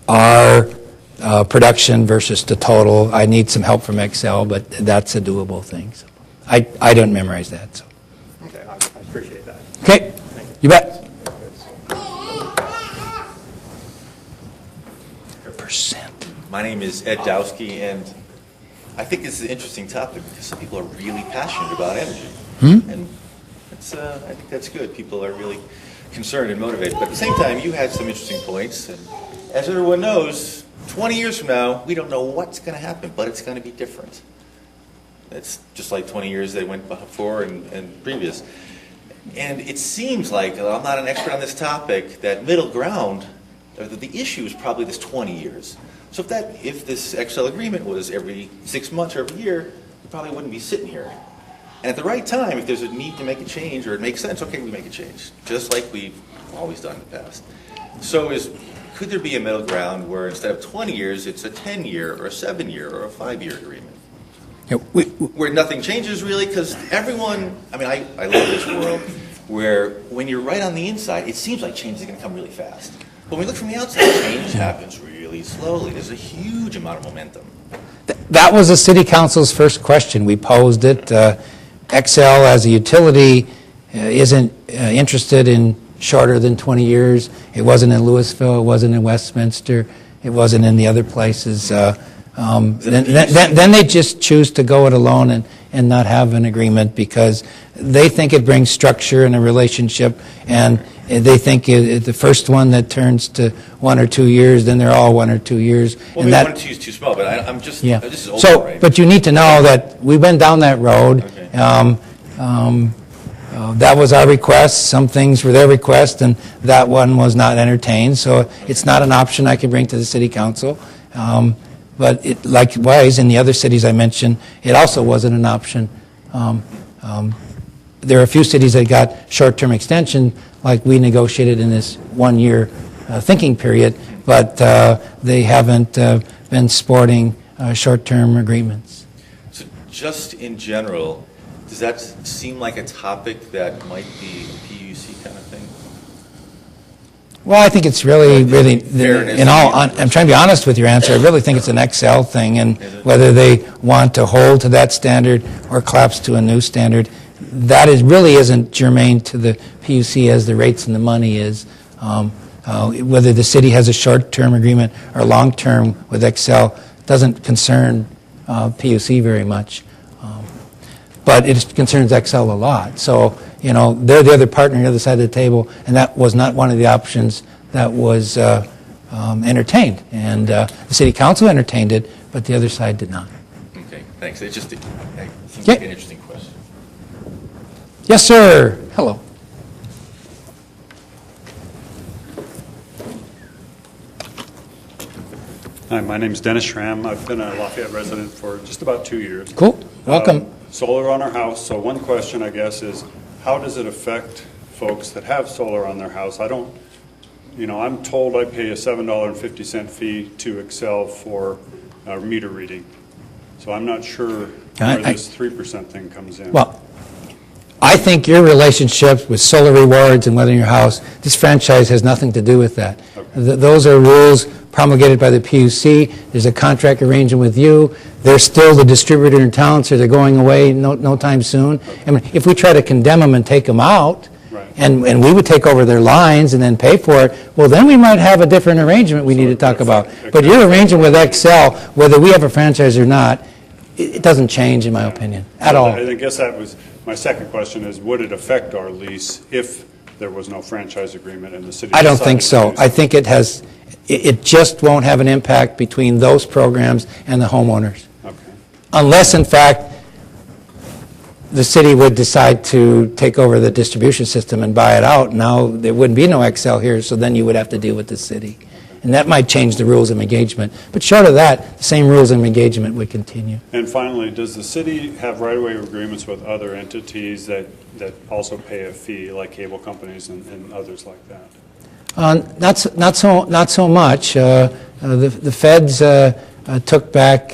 our production versus the total. I need some help from Xcel, but that's a doable thing. So I don't memorize that. So. Okay, I appreciate that. Okay, you bet. Percent. My name is Ed Dowski, and I think this is an interesting topic because some people are really passionate about energy. And it's, I think that's good. People are really concerned and motivated. But at the same time, you had some interesting points. And as everyone knows, 20 years from now, we don't know what's going to happen, but it's going to be different. It's just like 20 years they went before and previous. And it seems like, I'm not an expert on this topic, that middle ground, the issue is probably this 20 years. So if this Xcel agreement was every 6 months or every year, we probably wouldn't be sitting here. And at the right time, if there's a need to make a change or it makes sense, okay, we make a change, just like we've always done in the past. So could there be a middle ground where instead of 20 years, it's a 10-year or a 7-year or a 5-year agreement? Yeah, where nothing changes really, because everyone, I live in this world where when you're right on the inside, it seems like change is going to come really fast. But when we look from the outside, change happens really slowly. There's a huge amount of momentum. That was the City Council's first question. We posed it. Xcel, as a utility, isn't interested in shorter than 20 years. It wasn't in Louisville. It wasn't in Westminster. It wasn't in the other places. Then they just choose to go it alone and not have an agreement because they think it brings structure in a relationship, and they think the first one that turns to 1 or 2 years, then they're all 1 or 2 years. Well, maybe 1 or 2 is too small, but I'm just, yeah. This is over, so, right? But you need to know that we went down that road. Okay. That was our request. Some things were their request, and that one was not entertained. So it's not an option I can bring to the City Council. But likewise, in the other cities I mentioned, it also wasn't an option. There are a few cities that got short-term extension, like we negotiated in this 1-year thinking period, but they haven't been sporting short-term agreements. So just in general, does that seem like a topic that might be a PUC kind of thing? Well, I think it's really, Fairness. I'm trying to be honest with your answer. I really think it's an Xcel thing, and whether they want to hold to that standard or collapse to a new standard, that really isn't germane to the PUC as the rates and the money is. Whether the city has a short-term agreement or long-term with Xcel doesn't concern PUC very much. But it concerns Xcel a lot. So, they're the other partner on the other side of the table, and that was not one of the options that was entertained. And the City Council entertained it, but the other side did not. Okay, thanks. It seems like an interesting question. Yes, sir. Hello. Hi, my name's Dennis Schramm. I've been a Lafayette resident for just about 2 years. Cool. Welcome. Solar on our house. So one question, I guess, is how does it affect folks that have solar on their house? I'm told I pay a $7.50 fee to Xcel for meter reading. So I'm not sure where this 3% thing comes in. Well, I think your relationship with solar rewards and weathering your house, this franchise has nothing to do with that. Okay. Those are rules promulgated by the PUC. There's a contract arrangement with you. They're still the distributor in town, so they're going away no time soon. Okay. I mean, if we try to condemn them and take them out, right, and we would take over their lines and then pay for it, well, then we might have a different arrangement we need to talk about. But your arrangement with Xcel, whether we have a franchise or not, it doesn't change, in my opinion, at all. I guess that was, my second question is, would it affect our lease if there was no franchise agreement and the city I don't decided think to so. do I think it just won't have an impact between those programs and the homeowners. Okay. Unless, in fact, the city would decide to take over the distribution system and buy it out. Now, there wouldn't be no Xcel here, so then you would have to deal with the city. And that might change the rules of engagement. But short of that, the same rules of engagement would continue. And finally, does the city have right-of-way agreements with other entities that also pay a fee, like cable companies and others like that? Not so much. The feds took back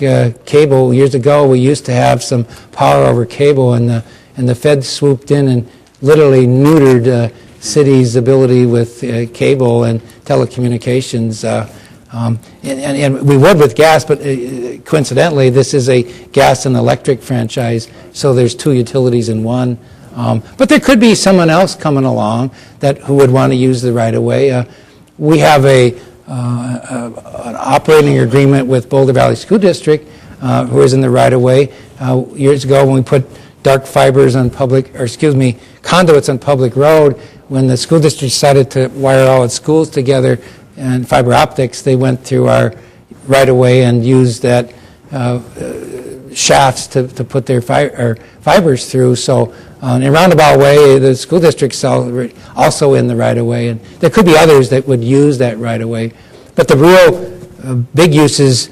cable years ago. We used to have some power over cable, and the feds swooped in and literally neutered city's ability with cable and telecommunications. And we would with gas, but coincidentally, this is a gas and electric franchise, so there's two utilities in one. But there could be someone else coming along who would want to use the right-of-way. We have an operating agreement with Boulder Valley School District, who is in the right-of-way. Years ago, when we put dark fibers on conduits on public road, when the school district decided to wire all its schools together and fiber optics, they went through our right-of-way and used that shafts to put their fibers through. So in a roundabout way, the school district's also in the right-of-way, and there could be others that would use that right-of-way. But the real big uses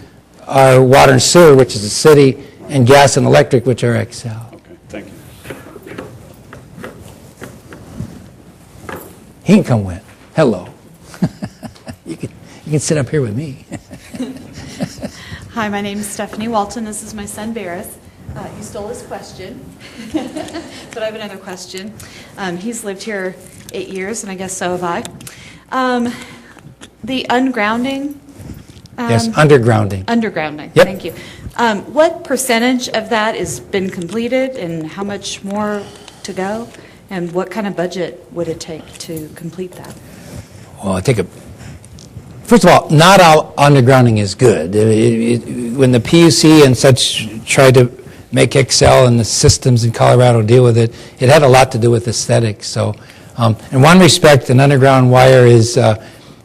are water and sewer, which is the city, and gas and electric, which are Xcel. Okay, thank you. He can come with. Hello. You can sit up here with me. Hi, my name is Stephanie Walton. This is my son, Barris. You stole his question, but I have another question. He's lived here 8 years, and I guess so have I. The ungrounding? Yes, undergrounding. Undergrounding, Yep. Thank you. What percentage of that has been completed, and how much more to go? And what kind of budget would it take to complete that? Well, first of all, not all undergrounding is good. When the PUC and such tried to make Xcel and the systems in Colorado deal with it, it had a lot to do with aesthetics. So, in one respect, an underground wire is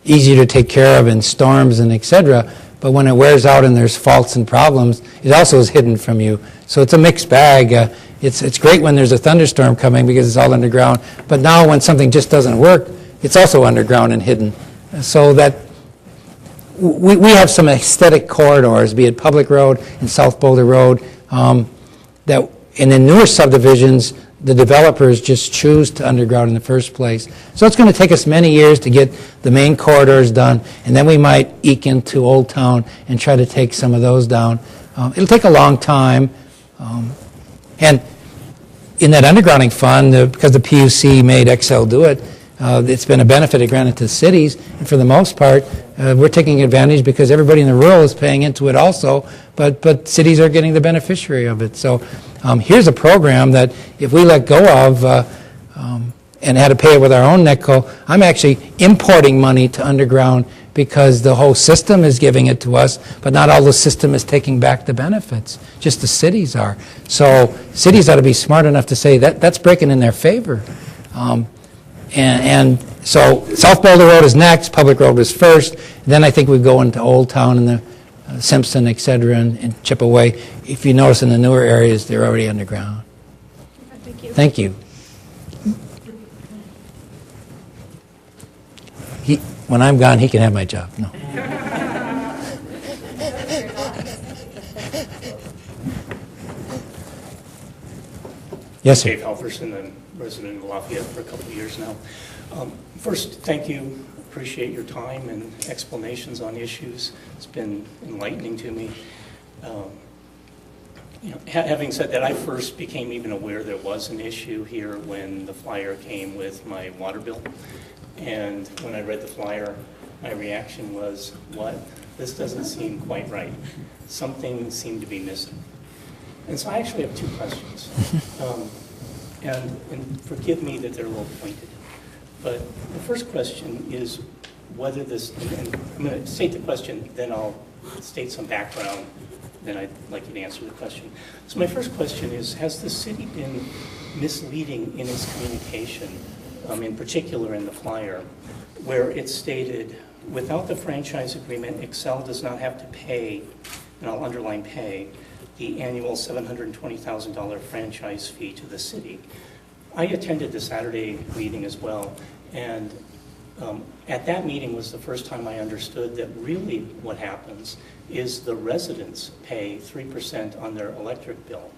easier to take care of in storms and et cetera, but when it wears out and there's faults and problems, it also is hidden from you. So it's a mixed bag. It's great when there's a thunderstorm coming because it's all underground, but now when something just doesn't work, it's also underground and hidden. So that we have some aesthetic corridors, be it Public Road and South Boulder Road, that in the newer subdivisions, the developers just choose to underground in the first place. So it's going to take us many years to get the main corridors done, and then we might eke into Old Town and try to take some of those down. It'll take a long time. And in that undergrounding fund, because the PUC made Xcel do it, it's been a benefit granted to cities, and for the most part, we're taking advantage because everybody in the rural is paying into it also, but cities are getting the beneficiary of it. So here's a program that if we let go of and had to pay it with our own NETCO, I'm actually importing money to underground because the whole system is giving it to us, but not all the system is taking back the benefits. Just the cities are. So cities ought to be smart enough to say that's breaking in their favor. And so South Boulder Road is next, Public Road is first, then I think we go into Old Town and the Simpson, et cetera, and chip away. If you notice in the newer areas, they're already underground. Thank you. Thank you. When I'm gone, he can have my job. No. Yes, sir. Dave Halverson, I'm resident of Lafayette for a couple of years now. First, thank you. Appreciate your time and explanations on issues. It's been enlightening to me. Having said that, I first became even aware there was an issue here when the flyer came with my water bill. And when I read the flyer, my reaction was, what? This doesn't seem quite right. Something seemed to be missing. And so I actually have two questions. And forgive me that they're a little pointed. But the first question is whether this, and I'm going to state the question, then I'll state some background, then I'd like you to answer the question. So my first question is, has the city been misleading in its communication, in particular in the flyer, where it stated, without the franchise agreement, Xcel does not have to pay, and I'll underline pay, the annual $720,000 franchise fee to the city. I attended the Saturday meeting as well, and at that meeting was the first time I understood that really what happens is the residents pay 3% on their electric bill,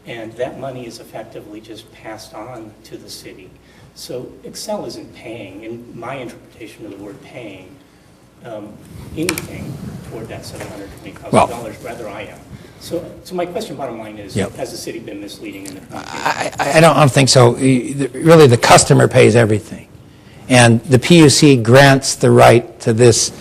and that money is effectively just passed on to the city. So Xcel isn't paying, in my interpretation of the word paying, anything toward that $720,000, rather I am. So my question, bottom line is, Yep. has the city been misleading in the I don't think so. Really, the customer pays everything. And the PUC grants the right to this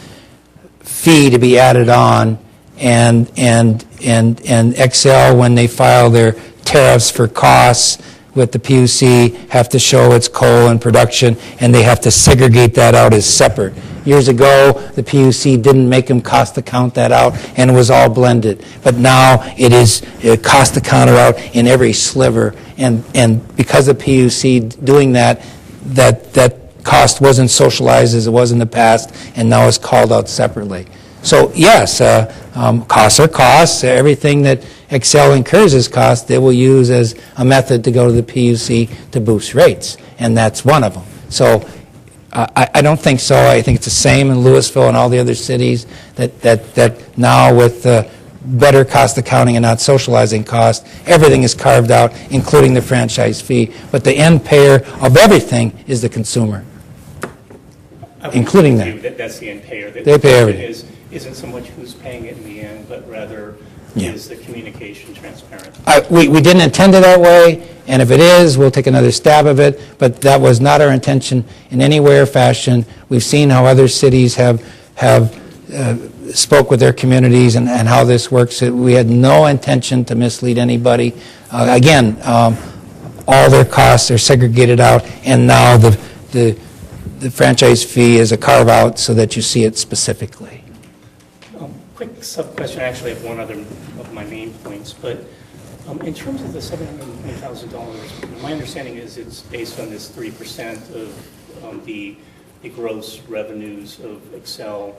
fee to be added on, and Xcel, when they file their tariffs for costs with the PUC, have to show its coal and production, and they have to segregate that out as separate. Years ago, the PUC didn't make them cost account that out, and it was all blended. But now it is cost account out in every sliver, and because the PUC doing that cost wasn't socialized as it was in the past, and now it's called out separately. So yes, costs are costs. Everything that Xcel incurs as costs, they will use as a method to go to the PUC to boost rates, and that's one of them. So I don't think so. I think it's the same in Louisville and all the other cities, that now with better cost accounting and not socializing cost, everything is carved out, including the franchise fee. But the end payer of everything is the consumer, including that. That's the end payer. They pay everything. Isn't so much who's paying it in the end, but rather is the communication transparent? We didn't intend it that way, and if it is, we'll take another stab of it, but that was not our intention in any way or fashion. We've seen how other cities have spoke with their communities and how this works. We had no intention to mislead anybody. Again, all their costs are segregated out, and now the franchise fee is a carve-out so that you see it specifically. Quick sub-question. Actually, I have one other of my main points, but in terms of the $720,000, my understanding is it's based on this 3% of the gross revenues of Xcel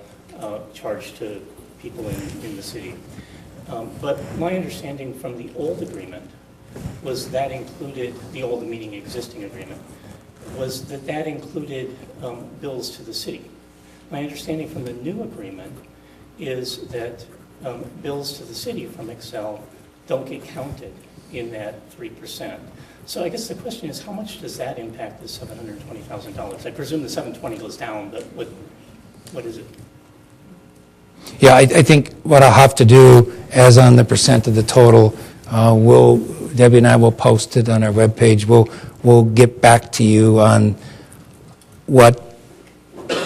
charged to people in the city. But my understanding from the old agreement was that included, the old meaning existing agreement, was that included bills to the city. My understanding from the new agreement is that bills to the city from Xcel don't get counted in that 3%. So I guess the question is, how much does that impact the $720,000? I presume the 720 goes down, but what is it? Yeah, I think what I'll have to do, as on the percent of the total, Debbie and I will post it on our webpage. We'll get back to you on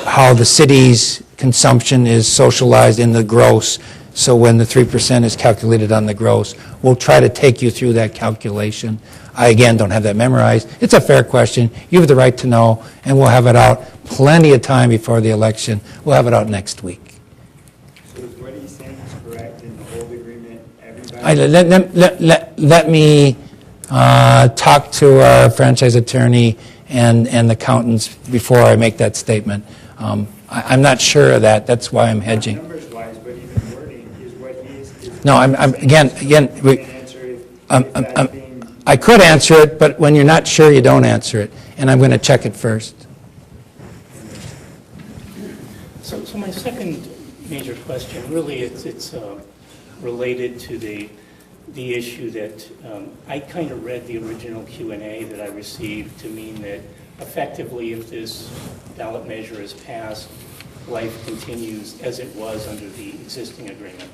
how the city's consumption is socialized in the gross. So when the 3% is calculated on the gross, we'll try to take you through that calculation. I, again, don't have that memorized. It's a fair question. You have the right to know, and we'll have it out plenty of time before the election. We'll have it out next week. So what he's saying is correct in the old agreement, everybody... Let me talk to our franchise attorney and the accountants before I make that statement. I'm not sure of that. That's why I'm hedging. Numbers-wise, but even wording is what he is... No, I could answer it, but when you're not sure, you don't answer it. And I'm going to check it first. So my second major question, really, it's related to the issue that I kind of read the original Q&A that I received to mean that effectively, if this ballot measure is passed, life continues as it was under the existing agreement.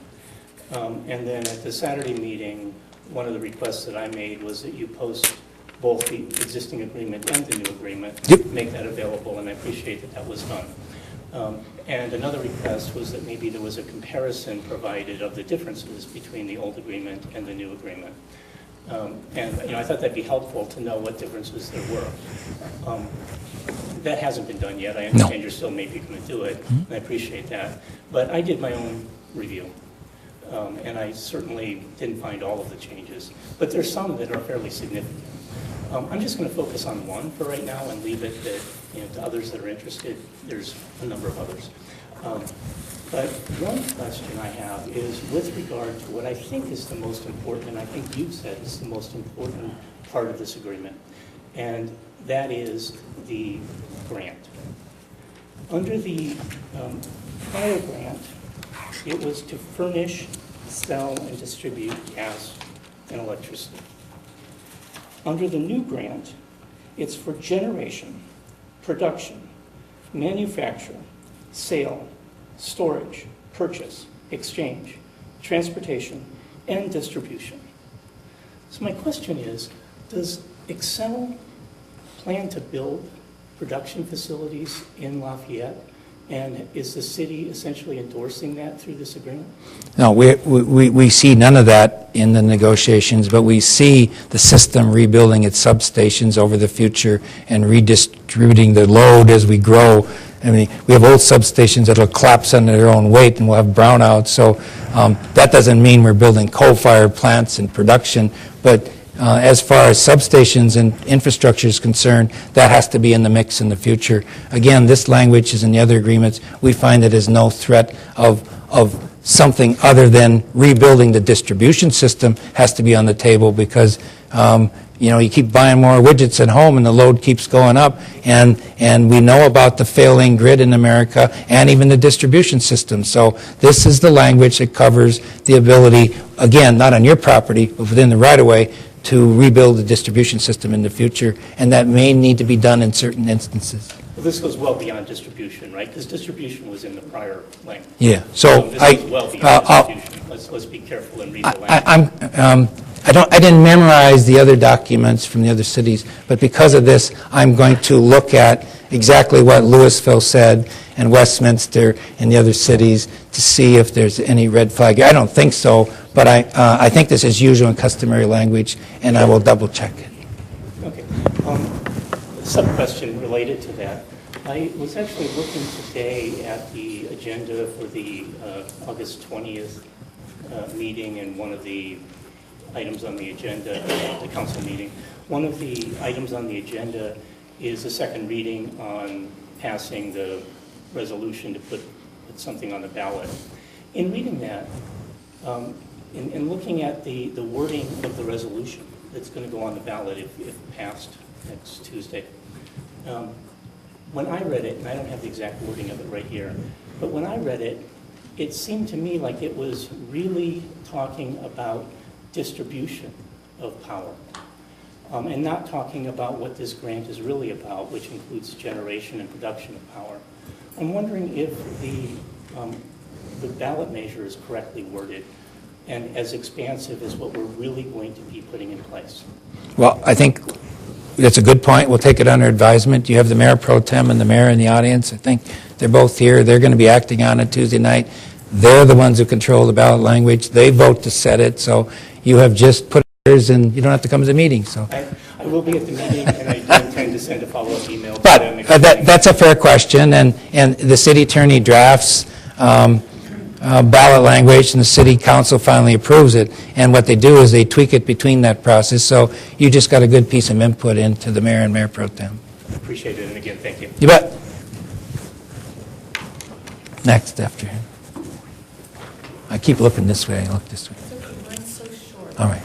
And then at the Saturday meeting, one of the requests that I made was that you post both the existing agreement and the new agreement, make that available, and I appreciate that was done. And another request was that maybe there was a comparison provided of the differences between the old agreement and the new agreement. And, I thought that'd be helpful to know what differences there were. That hasn't been done yet. I understand you're still maybe going to do it, and I appreciate that. But I did my own review, and I certainly didn't find all of the changes. But there's some that are fairly significant. I'm just going to focus on one for right now and leave it that, to others that are interested, there's a number of others. But one question I have is with regard to what I think is the most important, and I think you've said is the most important part of this agreement, and that is the grant. Under the prior grant, it was to furnish, sell, and distribute gas and electricity. Under the new grant, it's for generation, production, manufacture, sale, storage, purchase, exchange, transportation, and distribution. So my question is, does Xcel plan to build production facilities in Lafayette? And is the city essentially endorsing that through this agreement? No, we see none of that in the negotiations, but we see the system rebuilding its substations over the future and redistributing the load as we grow. I mean, we have old substations that will collapse under their own weight and we'll have brownouts. So that doesn't mean we're building coal-fired plants in production, but as far as substations and infrastructure is concerned, that has to be in the mix in the future. Again, this language is in the other agreements. We find that there's no threat of something other than rebuilding the distribution system has to be on the table because you keep buying more widgets at home and the load keeps going up, and we know about the failing grid in America and even the distribution system. So this is the language that covers the ability, again, not on your property, but within the right-of-way, to rebuild the distribution system in the future, and that may need to be done in certain instances. Well, this goes well beyond distribution, right? Because distribution was in the prior language. Yeah. So this goes well beyond distribution. Let's be careful and read the language. I didn't memorize the other documents from the other cities, but because of this, I'm going to look at exactly what Louisville said and Westminster and the other cities to see if there's any red flag. I don't think so, but I think this is usual and customary language, and I will double check it. Okay. Sub-question related to that. I was actually looking today at the agenda for the August 20th meeting, and one of the items on the agenda, the council meeting. One of the items on the agenda is a second reading on passing the resolution to put something on the ballot. In reading that, in looking at the wording of the resolution that's going to go on the ballot if passed next Tuesday, when I read it, and I don't have the exact wording of it right here, but when I read it, it seemed to me like it was really talking about distribution of power, and not talking about what this grant is really about, which includes generation and production of power. I'm wondering if the ballot measure is correctly worded and as expansive as what we're really going to be putting in place. Well, I think that's a good point. We'll take it under advisement. You have the Mayor Pro Tem and the Mayor in the audience. I think they're both here. They're going to be acting on it Tuesday night. They're the ones who control the ballot language. They vote to set it, so you have just put yours and you don't have to come to the meeting. So I will be at the meeting, and I do intend to send a follow-up email to but them. that's a fair question, and the city attorney drafts ballot language, and the city council finally approves it. And what they do is they tweak it between that process. So you just got a good piece of input into the mayor and mayor pro tem. Appreciate it, and again, thank you. You bet. Next after him. I keep looking this way. I look this way. Mine's so short. All right.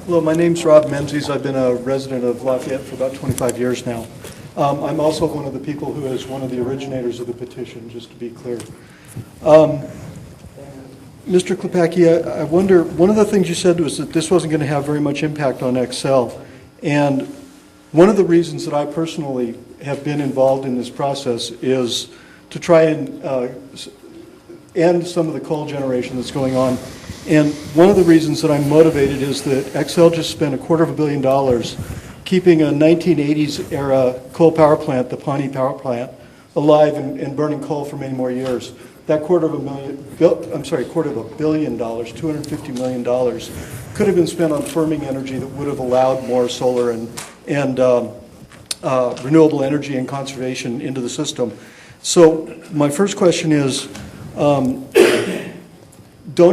Hello, my name's Rob Menzies. I've been a resident of Lafayette for about 25 years now. I'm also one of the people who is one of the originators of the petition, just to be clear. Mr. Klaphake, I wonder, one of the things you said was that this wasn't going to have very much impact on Xcel. And one of the reasons that I personally have been involved in this process is to try and end some of the coal generation that's going on. And one of the reasons that I'm motivated is that Xcel just spent $250 million keeping a 1980s era coal power plant, the Pawnee Power Plant, alive and burning coal for many more years. That $250 million could have been spent on firming energy that would have allowed more solar and renewable energy and conservation into the system. So my first question is, don't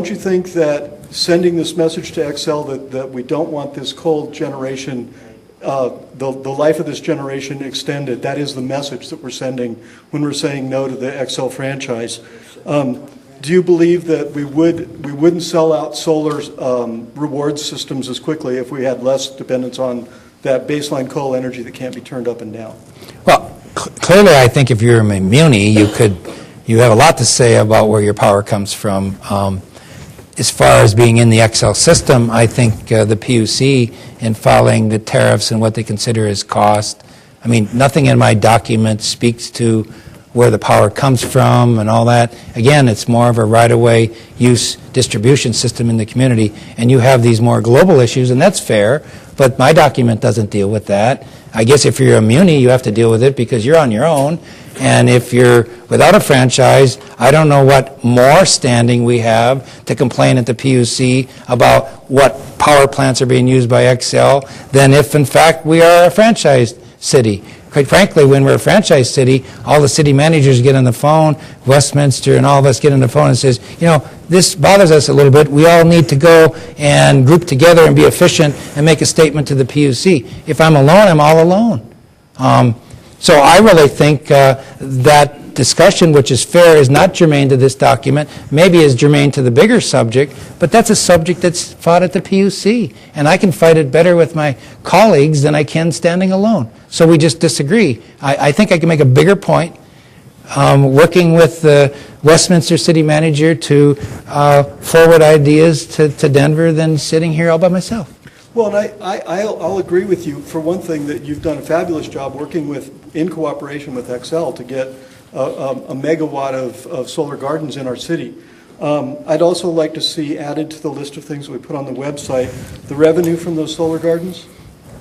you think that sending this message to Xcel that we don't want this coal generation, the life of this generation extended, that is the message that we're sending when we're saying no to the Xcel franchise? Do you believe that we wouldn't sell out solar's reward systems as quickly if we had less dependence on that baseline coal energy that can't be turned up and down? Well, clearly, I think if you're a muni, you have a lot to say about where your power comes from. As far as being in the Xcel system, I think the PUC, in following the tariffs and what they consider as cost, I mean, nothing in my document speaks to where the power comes from and all that. Again, it's more of a right-of-way use distribution system in the community, and you have these more global issues, and that's fair, but my document doesn't deal with that. I guess if you're a muni, you have to deal with it because you're on your own, and if you're without a franchise, I don't know what more standing we have to complain at the PUC about what power plants are being used by Xcel than if, in fact, we are a franchised city. Quite frankly, when we're a franchise city, all the city managers get on the phone, Westminster and all of us get on the phone and says, you know, this bothers us a little bit. We all need to go and group together and be efficient and make a statement to the PUC. If I'm alone, I'm all alone. So I really think that discussion, which is fair, is not germane to this document, maybe is germane to the bigger subject, but that's a subject that's fought at the PUC, and I can fight it better with my colleagues than I can standing alone. So we just disagree. I think I can make a bigger point working with the Westminster city manager to forward ideas to Denver than sitting here all by myself. Well, and I'll agree with you, for one thing, that you've done a fabulous job working in cooperation with Xcel to get a megawatt of solar gardens in our city. I'd also like to see added to the list of things we put on the website, the revenue from those solar gardens.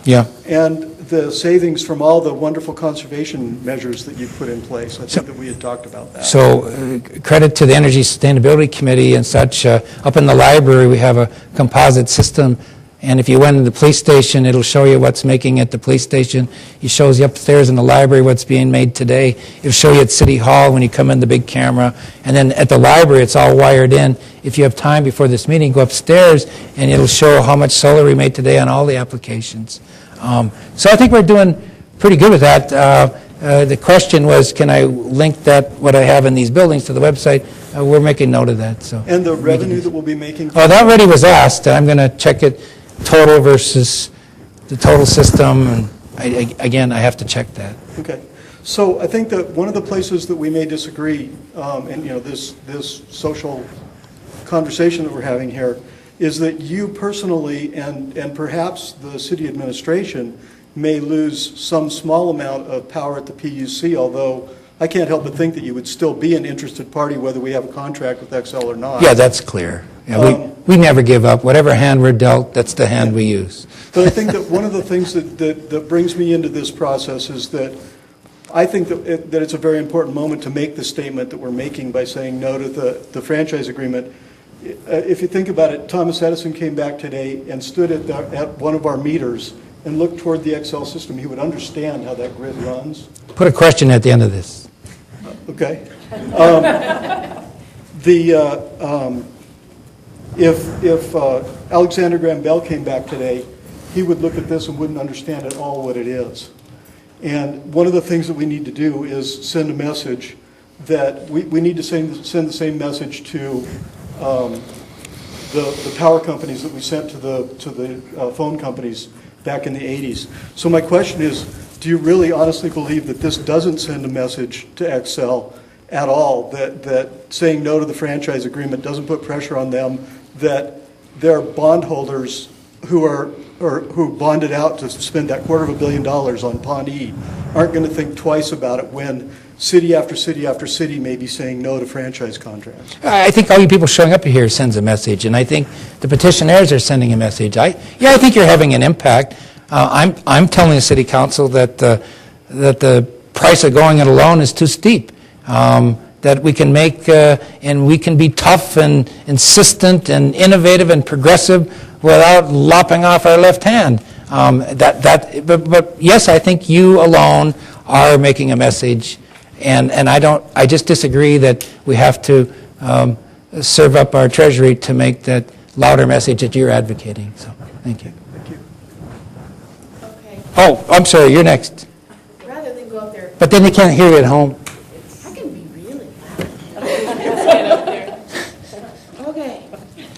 Yeah. And the savings from all the wonderful conservation measures that you've put in place. I think that we had talked about that. So credit to the Energy Sustainability Committee and such. Up in the library, we have a composite system. And if you went to the police station, it'll show you what's making at the police station. It shows you upstairs in the library what's being made today. It'll show you at City Hall when you come in the big camera. And then at the library, it's all wired in. If you have time before this meeting, go upstairs, and it'll show how much solar we made today on all the applications. So I think we're doing pretty good with that. The question was, can I link that, what I have in these buildings, to the website? We're making note of that. So. And the revenue that we'll be making? Oh, that already was asked. I'm going to check it. Total versus the total system, and again, I have to check that. Okay. So I think that one of the places that we may disagree, and you know, this social conversation that we're having here, is that you personally and perhaps the city administration may lose some small amount of power at the PUC, although I can't help but think that you would still be an interested party whether we have a contract with Xcel or not. Yeah, that's clear. Yeah, we never give up. Whatever hand we're dealt, that's the hand we use. But I think that one of the things that brings me into this process is that I think that it's a very important moment to make the statement that we're making by saying no to the franchise agreement. If you think about it, Thomas Edison came back today and stood at one of our meters and looked toward the Xcel system. He would understand how that grid runs. Put a question at the end of this. Okay. If Alexander Graham Bell came back today, he would look at this and wouldn't understand at all what it is. And one of the things that we need to do is send a message that we need to send the same message to the power companies that we sent to the phone companies back in the 80s. So my question is, do you really honestly believe that this doesn't send a message to Xcel at all, that saying no to the franchise agreement doesn't put pressure on them, that their bondholders who bonded out to spend that $250 million on Pond E aren't going to think twice about it when city after city after city may be saying no to franchise contracts? I think all you people showing up here sends a message, and I think the petitioners are sending a message. I think you're having an impact. I'm telling the city council that the price of going it alone is too steep. That we can make, and we can be tough and insistent and innovative and progressive without lopping off our left hand. But yes, I think you alone are making a message, and I just disagree that we have to serve up our treasury to make that louder message that you're advocating. So, thank you. Thank you. Okay. Oh, I'm sorry, you're next. Rather than go up there, But then they can't hear you at home. I can be really loud. Stand up there. Okay.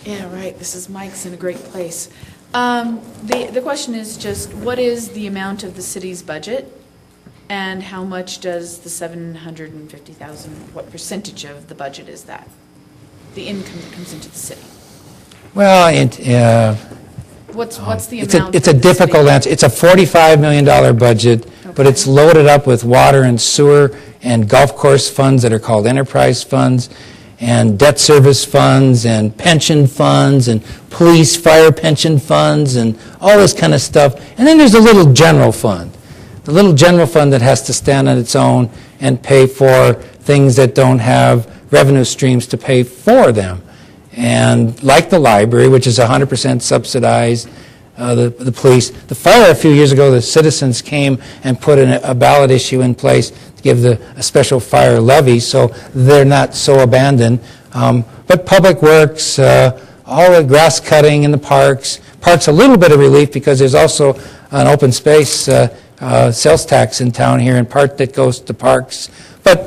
Yeah, right, this is Mike's in a great place. The question is just, what is the amount of the city's budget? And how much does the 750,000, what percentage of the budget is that? The income that comes into the city? Well, What's the it's amount? a that the difficult city- answer. It's a $45 million budget, but Okay. it's loaded up with water and sewer and golf course funds that are called enterprise funds, and debt service funds, and pension funds, and police fire pension funds, and all this kind of stuff. And then there's a little general fund. The little general fund that has to stand on its own and pay for things that don't have revenue streams to pay for them. And like the library, which is 100% subsidized, the police. The fire a few years ago, the citizens came and put a ballot issue in place to give a special fire levy, so they're not so abandoned. But public works, all the grass cutting in the parks a little bit of relief because there's also an open space sales tax in town here, in part that goes to parks. But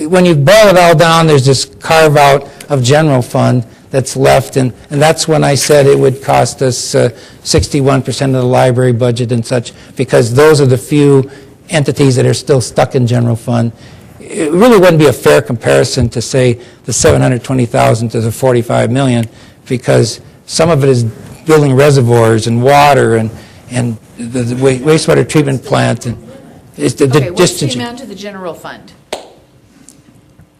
when you boil it all down, there's this carve out of general fund that's left, and that's when I said it would cost us 61% of the library budget and such, because those are the few entities that are still stuck in general fund. It really wouldn't be a fair comparison to say the 720,000 to the 45 million, because some of it is building reservoirs and water and the wastewater treatment plant. And it's the Okay, what's the distance. amount of the general fund?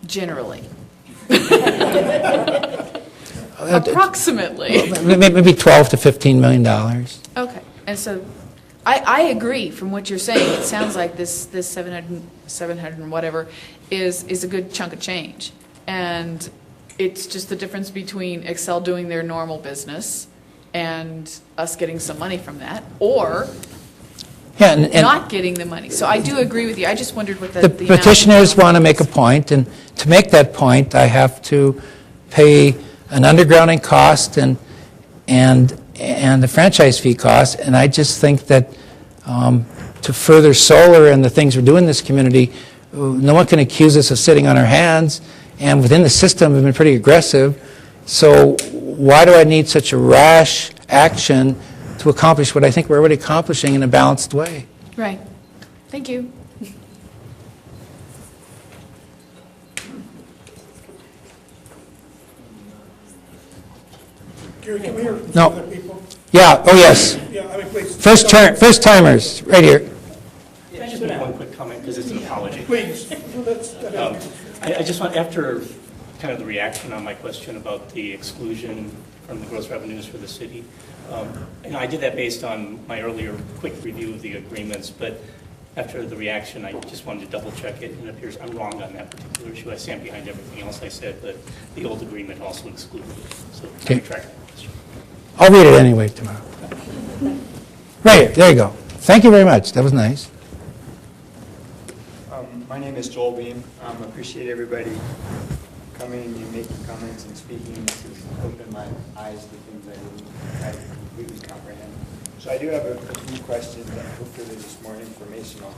Generally. Approximately. Maybe 12 to 15 million dollars. Okay, and so I agree from what you're saying. It sounds like this 700 and whatever is a good chunk of change. And it's just the difference between Xcel doing their normal business and us getting some money from that, or Yeah, and not getting the money. So I do agree with you. I just wondered what the the amount petitioners was. want to make a point, and to make that point, I have to pay an undergrounding cost and the franchise fee cost, and I just think that to further solar and the things we're doing in this community, no one can accuse us of sitting on our hands, and within the system we've been pretty aggressive, so why do I need such a rash action to accomplish what I think we're already accomplishing in a balanced way? Right. Thank you. Gary, can we hear No. other people? Yeah, oh yes. Yeah, I mean, please. First timers, right here. Yeah, just make one quick comment, because it's an apology. Please. I just want, after kind of the reaction on my question about the exclusion from the gross revenues for the city, and I did that based on my earlier quick review of the agreements, but after the reaction, I just wanted to double check it, and it appears I'm wrong on that particular issue. I stand behind everything else I said, but the old agreement also excluded it. So I retract that question. I'll read it anyway tomorrow. Right here, there you go. Thank you very much, that was nice. My name is Joel Beam. Appreciate everybody coming and making comments and speaking. This has opened my eyes to things I didn't completely comprehend. So I do have a few questions that hopefully they're just more informational.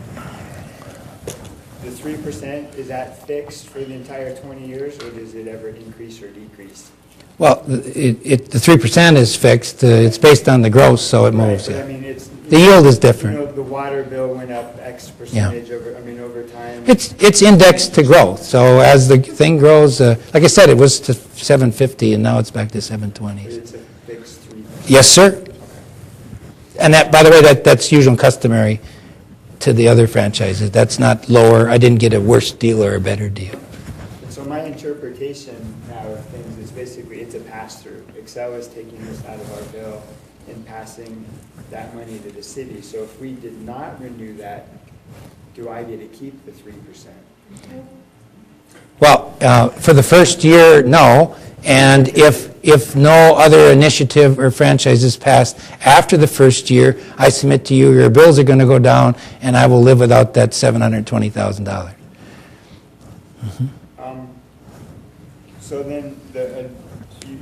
The 3%, is that fixed for the entire 20 years, or does it ever increase or decrease? Well, the 3% is fixed, it's based on the gross, so it moves. Right, but Yeah. I mean, it's... The yield is You different. know, the water bill went up X percentage over time. It's indexed to growth, so as the thing grows, like I said, it was to 750 and now it's back to But 720. it's a fixed 3%. Yes, sir. And that, by the way, that's usual and customary to the other franchises. That's not lower. I didn't get a worse deal or a better deal. And so my interpretation now of things is basically it's a pass-through. Xcel is taking this out of our bill and passing that money to the city. So if we did not renew that do I get to keep the 3%? Well, for the first year, no, and if no other initiative or franchise is passed after the first year, I submit to you, your bills are going to go down, and I will live without that $720,000. So then,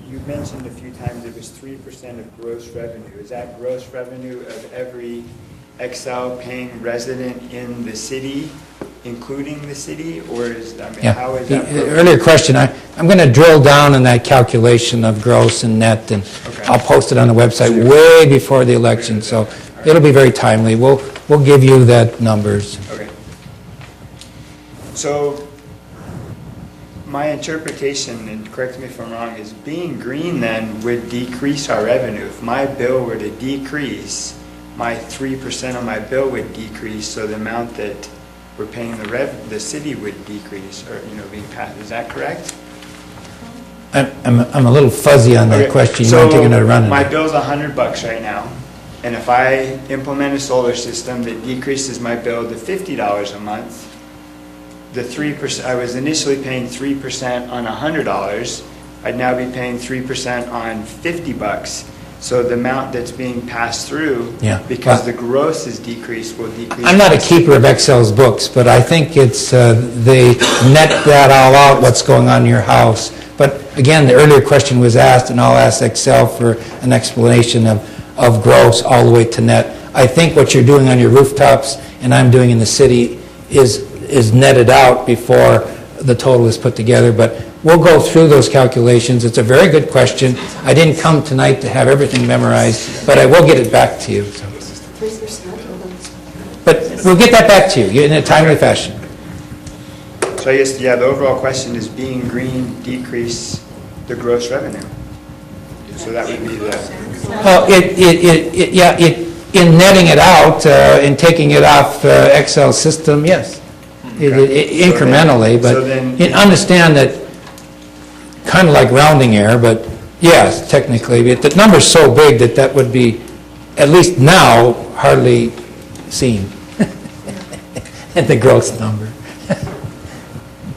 you mentioned a few times it was 3% of gross revenue. Is that gross revenue of every Xcel paying resident in the city, including the city, or is, I mean, Yeah. how is that? The earlier question, I'm going to drill down on that calculation of gross and net, and Okay. I'll post it on the website way before the election, so it'll be very timely. We'll give you that numbers. Okay. So, my interpretation, and correct me if I'm wrong, is being green then would decrease our revenue. If my bill were to decrease, my 3% of my bill would decrease, so the amount that we're paying the city would decrease, or, being passed. Is that correct? I'm a little fuzzy on that Okay. question. You want to take another run So, at my it? bill's $100 right now, and if I implement a solar system that decreases my bill to $50 a month, the 3%, I was initially paying 3% on $100, I'd now be paying 3% on $50. So the amount that's being passed through, Yeah. because the gross is decreased, will decrease. I'm not a keeper of Excel's books, but I think it's, they net that all out, what's going on in your house. But again, the earlier question was asked, and I'll ask Excel for an explanation of gross all the way to net. I think what you're doing on your rooftops, and I'm doing in the city, is netted out before the total is put together, but we'll go through those calculations. It's a very good question. I didn't come tonight to have everything memorized, but I will get it back to you. So. But we'll get that back to you in a timely fashion. So I guess, the overall question is, being green decrease the gross revenue? So that would be the... In netting it out and taking it off Excel system, yes. Incrementally, So but then- understand that, kind of like rounding error, but yes, technically, the number's so big that would be, at least now, hardly seen, at the gross number.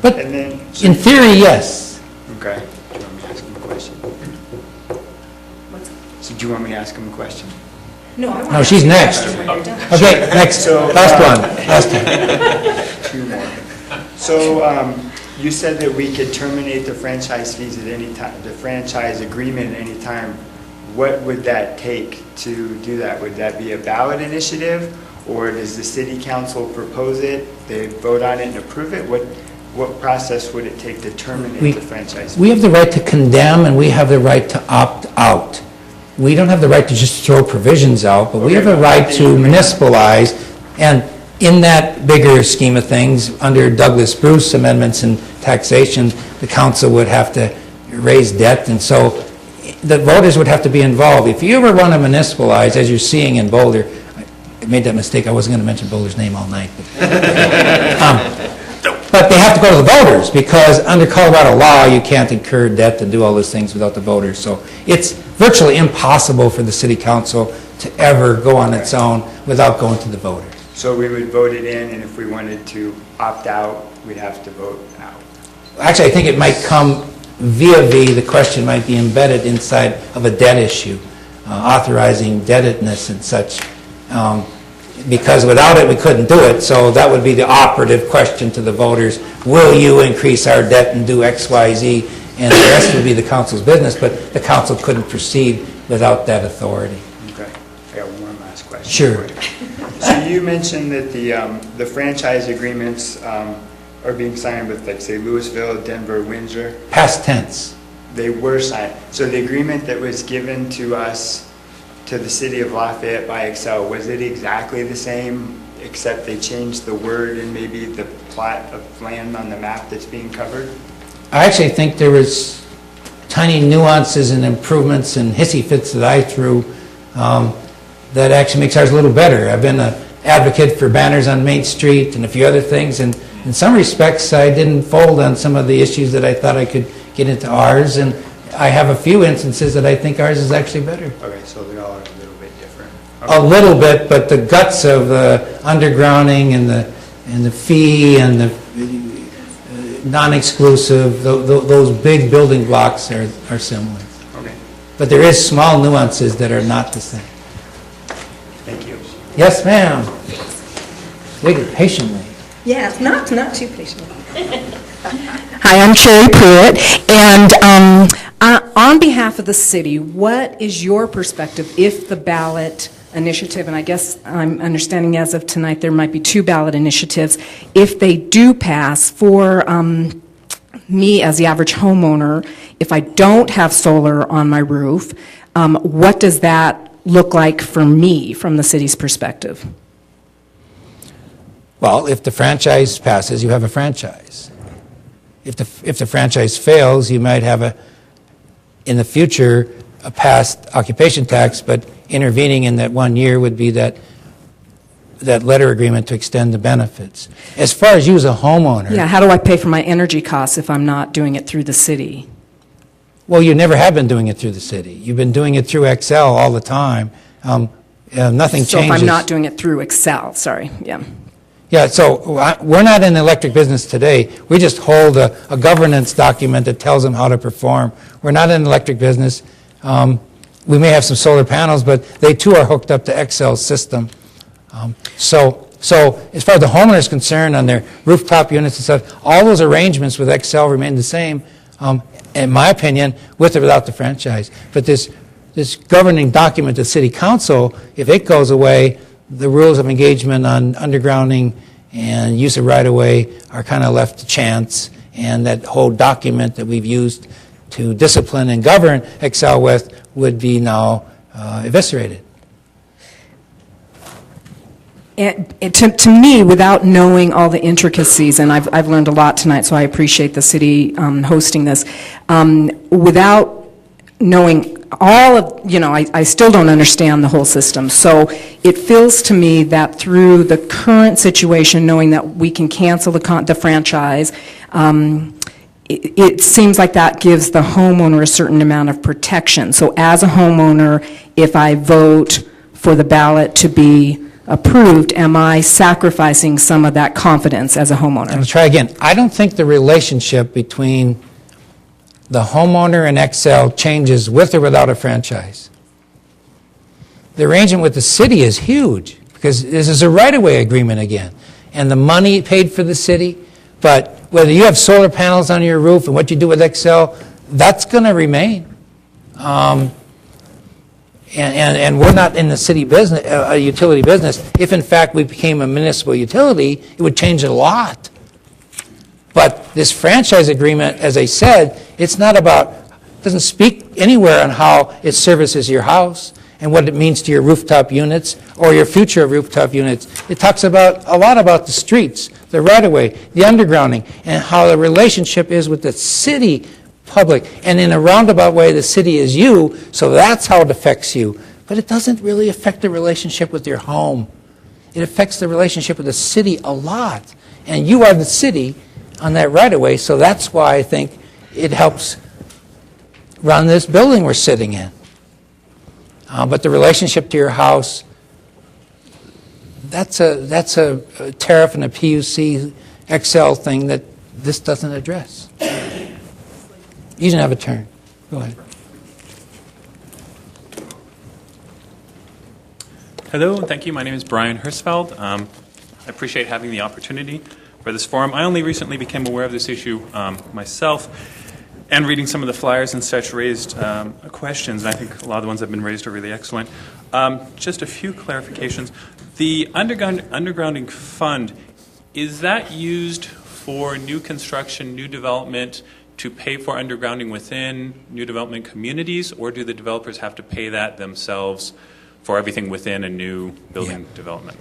But And then, in theory, yes. okay. Do you want me to ask him a question? So do you want me to ask him a question? No, she's next. Okay, next, So, last one. Two more. So, you said that we could terminate the franchise fees at any time, the franchise agreement at any time. What would that take to do that? Would that be a ballot initiative, or does the city council propose it, they vote on it and approve it? What process would it take to terminate the franchise? We have the right to condemn, and we have the right to opt out. We don't have the right to just throw provisions out, but we have a right to municipalize, and in that bigger scheme of things, under Douglas Bruce amendments and taxation, the council would have to raise debt, and so the voters would have to be involved. If you ever want to municipalize, as you're seeing in Boulder, I made that mistake, I wasn't going to mention Boulder's name all night. But they have to go to the voters, because under Colorado law, you can't incur debt and do all those things without the voters. So it's virtually impossible for the city council to ever go on its own without going to the voters. So we would vote it in, and if we wanted to opt out, we'd have to vote out. Actually, I think it might come via the question might be embedded inside of a debt issue, authorizing indebtedness and such. Because without it, we couldn't do it, so that would be the operative question to the voters. Will you increase our debt and do X, Y, Z? And the rest would be the council's business, but the council couldn't proceed without that authority. Okay, I got one last question. Sure. So you mentioned that the franchise agreements are being signed with, like, say, Louisville, Denver, Windsor. Past tense. They were signed. So the agreement that was given to us, to the city of Lafayette by Xcel, was it exactly the same, except they changed the word and maybe the plot of land on the map that's being covered? I actually think there was tiny nuances and improvements and hissy fits that I threw that actually makes ours a little better. I've been an advocate for banners on Main Street and a few other things, and in some respects I didn't fold on some of the issues that I thought I could get into ours, and I have a few instances that I think ours is actually better. Okay, so they all are a little bit different. A little bit, but the guts of the undergrounding and and the fee and the non-exclusive, those big building blocks are similar. Okay, But there is small nuances that are not the same. thank you. Yes, ma'am. Wait patiently. Yeah, not too patient. Hi, I'm Sherry Pruitt, and on behalf of the city, what is your perspective if the ballot initiative, and I guess I'm understanding as of tonight there might be 2 ballot initiatives, if they do pass for me as the average homeowner, if I don't have solar on my roof, what does that look like for me from the city's perspective? Well, if the franchise passes, you have a franchise. If the franchise fails, you might have in the future, a past occupation tax, but intervening in that 1 year would be that letter agreement to extend the benefits. As far as you as a homeowner... Yeah, how do I pay for my energy costs if I'm not doing it through the city? Well, you never have been doing it through the city. You've been doing it through Xcel all the time. Nothing changes. So if I'm not doing it through Xcel, sorry, yeah. Yeah, so we're not in the electric business today. We just hold a governance document that tells them how to perform. We're not in the electric business. We may have some solar panels, but they too are hooked up to Xcel's system. So as far as the homeowner is concerned on their rooftop units and stuff, all those arrangements with Xcel remain the same, in my opinion, with or without the franchise. But this governing document, the city council, if it goes away, the rules of engagement on undergrounding and use of right-of-way are kind of left to chance, and that whole document that we've used to discipline and govern Xcel with would be now eviscerated. And to me, without knowing all the intricacies, and I've learned a lot tonight, so I appreciate the city hosting this, without knowing all of, I still don't understand the whole system. So it feels to me that through the current situation, knowing that we can cancel the franchise, it seems like that gives the homeowner a certain amount of protection. So as a homeowner, if I vote for the ballot to be approved, am I sacrificing some of that confidence as a homeowner? I'm going to try again. I don't think the relationship between the homeowner and Xcel changes with or without a franchise. The arrangement with the city is huge because this is a right-of-way agreement again. And the money paid for the city, but whether you have solar panels on your roof and what you do with Xcel, that's going to remain. And we're not in the city business, utility business. If in fact we became a municipal utility, it would change a lot. But this franchise agreement, as I said, it's not about, doesn't speak anywhere on how it services your house and what it means to your rooftop units or your future rooftop units. It talks about a lot about the streets, the right-of-way, the undergrounding, and how the relationship is with the city public. And in a roundabout way, the city is you, so that's how it affects you. But it doesn't really affect the relationship with your home. It affects the relationship with the city a lot. And you are the city on that right-of-way, so that's why I think it helps run this building we're sitting in. But the relationship to your house, that's a tariff and a PUC Xcel thing that this doesn't address. You didn't have a turn. Go ahead. Hello, and thank you. My name is Brian Hirschfeld. I appreciate having the opportunity for this forum. I only recently became aware of this issue myself, and reading some of the flyers and such raised questions, and I think a lot of the ones that have been raised are really excellent. Just a few clarifications. The undergrounding fund, is that used for new construction, new development, to pay for undergrounding within new development communities, or do the developers have to pay that themselves for everything within a new building development?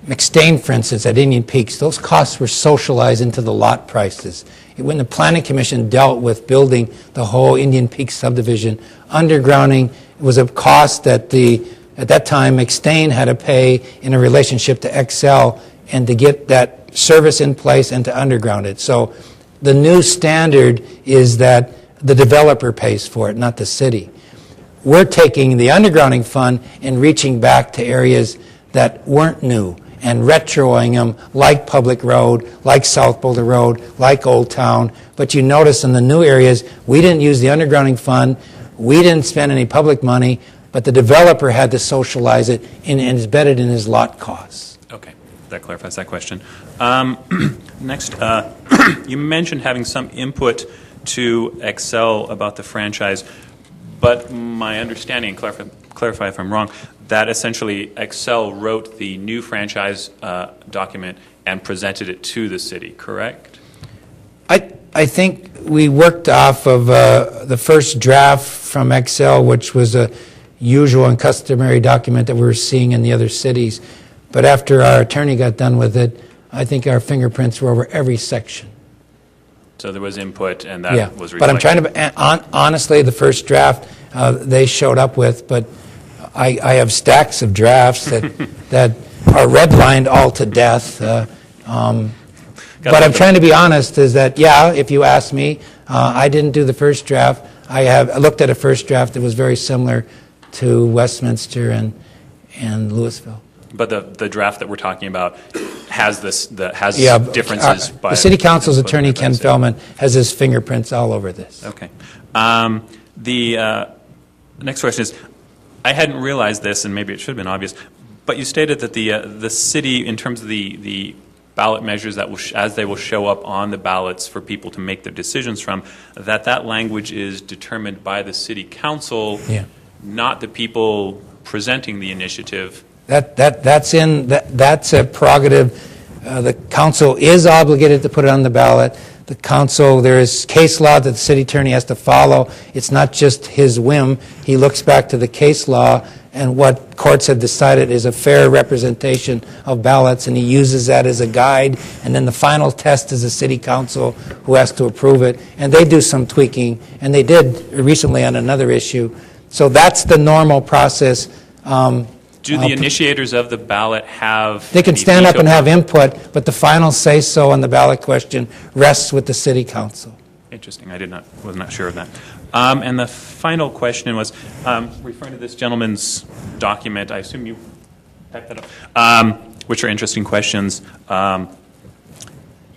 McStain, for instance, at Indian Peaks, those costs were socialized into the lot prices. When the Planning Commission dealt with building the whole Indian Peaks subdivision, undergrounding was a cost that at that time McStain had to pay in a relationship to Xcel and to get that service in place and to underground it. So the new standard is that the developer pays for it, not the city. We're taking the undergrounding fund and reaching back to areas that weren't new and retroing them like Public Road, like South Boulder Road, like Old Town. But you notice in the new areas, we didn't use the undergrounding fund, we didn't spend any public money, but the developer had to socialize it and embed it in his lot costs. Okay, that clarifies that question. Next, you mentioned having some input to Xcel about the franchise, but my understanding, and clarify if I'm wrong, that essentially Xcel wrote the new franchise document and presented it to the city, correct? I think we worked off of the first draft from Xcel, which was a usual and customary document that we were seeing in the other cities. But after our attorney got done with it, I think our fingerprints were over every section. So there was input, and that was reflected. But I'm trying to, honestly, the first draft they showed up with, but I have stacks of drafts that are redlined all to death. But I'm trying to be honest, is that, if you ask me, I didn't do the first draft. I looked at a first draft that was very similar to Westminster and Louisville. But the draft that we're talking about has differences. By the City Council's attorney, Ken Feldman, has his fingerprints all over this. Okay. The next question is, I hadn't realized this, and maybe it should have been obvious, but you stated that the city, in terms of the ballot measures that as they will show up on the ballots for people to make their decisions from, that language is determined by the City Council, not the people presenting the initiative. That's a prerogative. The council is obligated to put it on the ballot. The council, there is case law that the city attorney has to follow. It's not just his whim. He looks back to the case law and what courts have decided is a fair representation of ballots, and he uses that as a guide. And then the final test is the city council who has to approve it. And they do some tweaking, and they did recently on another issue. So that's the normal process. Do the initiators of the ballot have... They can stand up and have input, but the final say-so on the ballot question rests with the city council. Interesting. Was not sure of that. And the final question was, referring to this gentleman's document, I assume you typed that up, which are interesting questions, and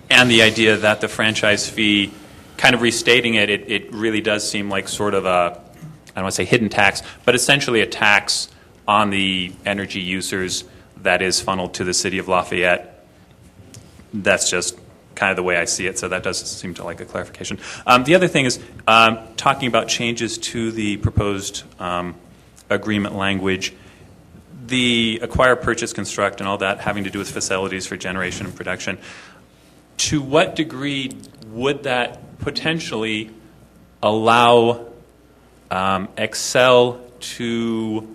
the idea that the franchise fee, kind of restating it really does seem like sort of a, I don't want to say hidden tax, but essentially a tax on the energy users that is funneled to the city of Lafayette. That's just kind of the way I see it, so that does seem to like a clarification. The other thing is talking about changes to the proposed agreement language, the acquire, purchase, construct, and all that having to do with facilities for generation and production. To what degree would that potentially allow Xcel to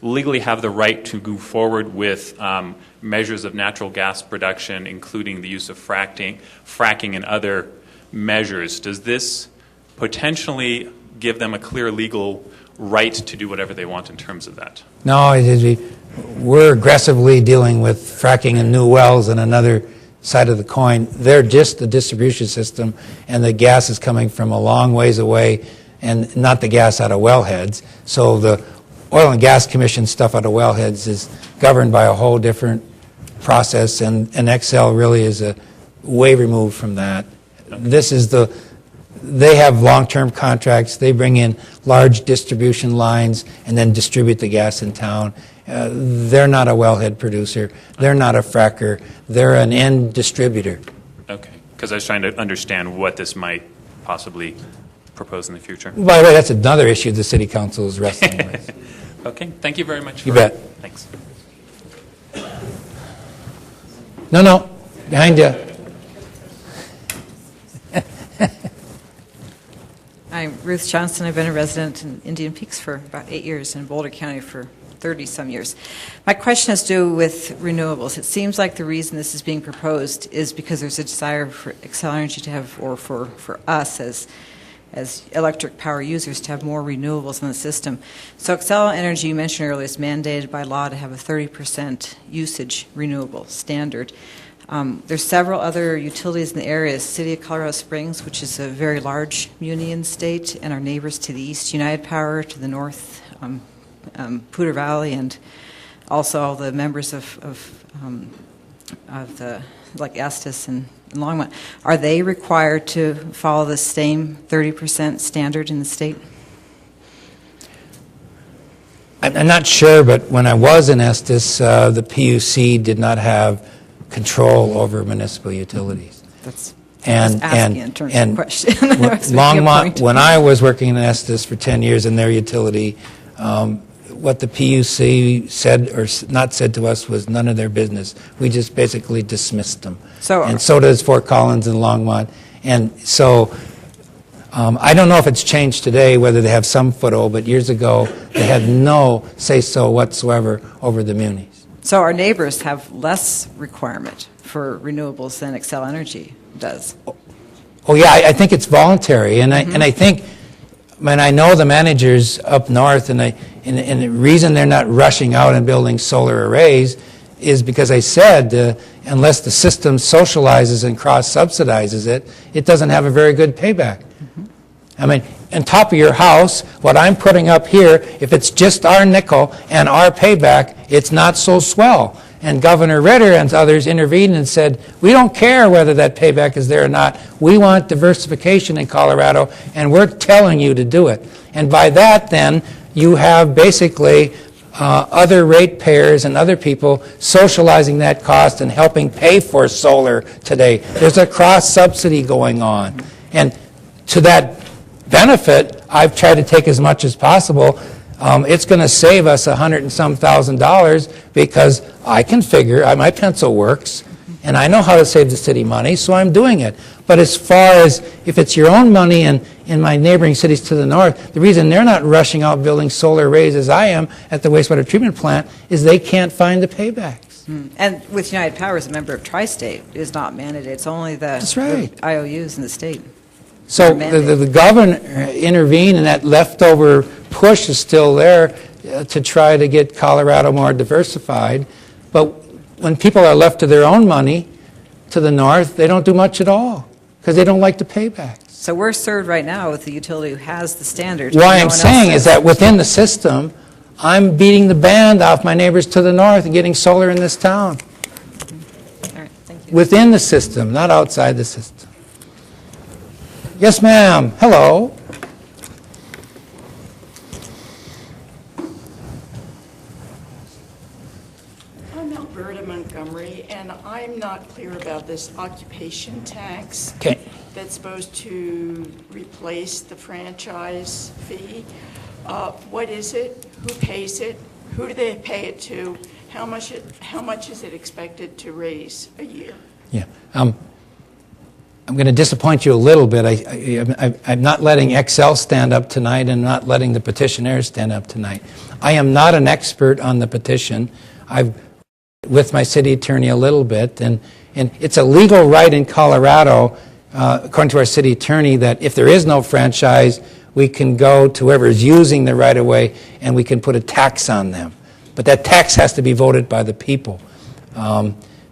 legally have the right to go forward with measures of natural gas production, including the use of fracking and other measures? Does this potentially give them a clear legal right to do whatever they want in terms of that? No, we're aggressively dealing with fracking and new wells and another side of the coin. They're just the distribution system, and the gas is coming from a long ways away, and not the gas out of wellheads. So the Oil and Gas Commission stuff out of wellheads is governed by a whole different process, and Xcel really is a way removed from that. They have long-term contracts. They bring in large distribution lines and then distribute the gas in town. They're not a wellhead producer. They're not a fracker. They're an end distributor. Okay, because I was trying to understand what this might possibly propose in the future. By the way, that's another issue the City Council is wrestling with. Okay, thank you very much. You bet. Thanks. No, behind you. I'm Ruth Johnson. I've been a resident in Indian Peaks for about 8 years and Boulder County for 30-some years. My question has to do with renewables. It seems like the reason this is being proposed is because there's a desire for Xcel Energy to have, or for us as electric power users, to have more renewables in the system. So Xcel Energy, you mentioned earlier, is mandated by law to have a 30% usage renewable standard. There's several other utilities in the area. City of Colorado Springs, which is a very large muni in the state, and our neighbors to the east, United Power to the north, Poudre Valley, and also all the members of the, like Estes and Longmont, are they required to follow the same 30% standard in the state? I'm not sure, but when I was in Estes, the PUC did not have control over municipal utilities. That's And, asking in terms of question. Longmont, when I was working in Estes for 10 years in their utility, what the PUC said or not said to us was none of their business. We just basically dismissed them. And so does Fort Collins and Longmont. And so I don't know if it's changed today, whether they have some foothold, but years ago they had no say-so whatsoever over the munis. So our neighbors have less requirement for renewables than Xcel Energy does. Oh yeah, I think it's voluntary, and I think, I know the managers up north, and the reason they're not rushing out and building solar arrays is because I said unless the system socializes and cross-subsidizes it, it doesn't have a very good payback. I mean, on top of your house, what I'm putting up here, if it's just our nickel and our payback, it's not so swell. And Governor Ritter and others intervened and said, we don't care whether that payback is there or not. We want diversification in Colorado, and we're telling you to do it. And by that, then, you have basically other ratepayers and other people socializing that cost and helping pay for solar today. There's a cross-subsidy going on. And to that benefit, I've tried to take as much as possible. It's going to save us $100 and some thousand because I can figure, my pencil works, and I know how to save the city money, so I'm doing it. But as far as if it's your own money and in my neighboring cities to the north, the reason they're not rushing out building solar arrays as I am at the wastewater treatment plant is they can't find the paybacks. And with United Power as a member of Tri-State, it is not mandated. It's only the IOUs in the state. So the governor intervened, and that leftover push is still there to try to get Colorado more diversified. But when people are left to their own money to the north, they don't do much at all because they don't like the paybacks. So we're served right now with the utility who has the standards. What I'm saying is that within the system, I'm beating the band off my neighbors to the north and getting solar in this town. All right, thank you. Within the system, not outside the system. Yes, ma'am. Hello. I'm Alberta Montgomery, and I'm not clear about this occupation tax that's supposed to replace the franchise fee. What is it? Who pays it? Who do they pay it to? How much is it expected to raise a year? Yeah. I'm going to disappoint you a little bit. I'm not letting Xcel stand up tonight and not letting the petitioners stand up tonight. I am not an expert on the petition. I've with my city attorney a little bit, and it's a legal right in Colorado, according to our city attorney, that if there is no franchise, we can go to whoever is using the right-of-way and we can put a tax on them. But that tax has to be voted by the people.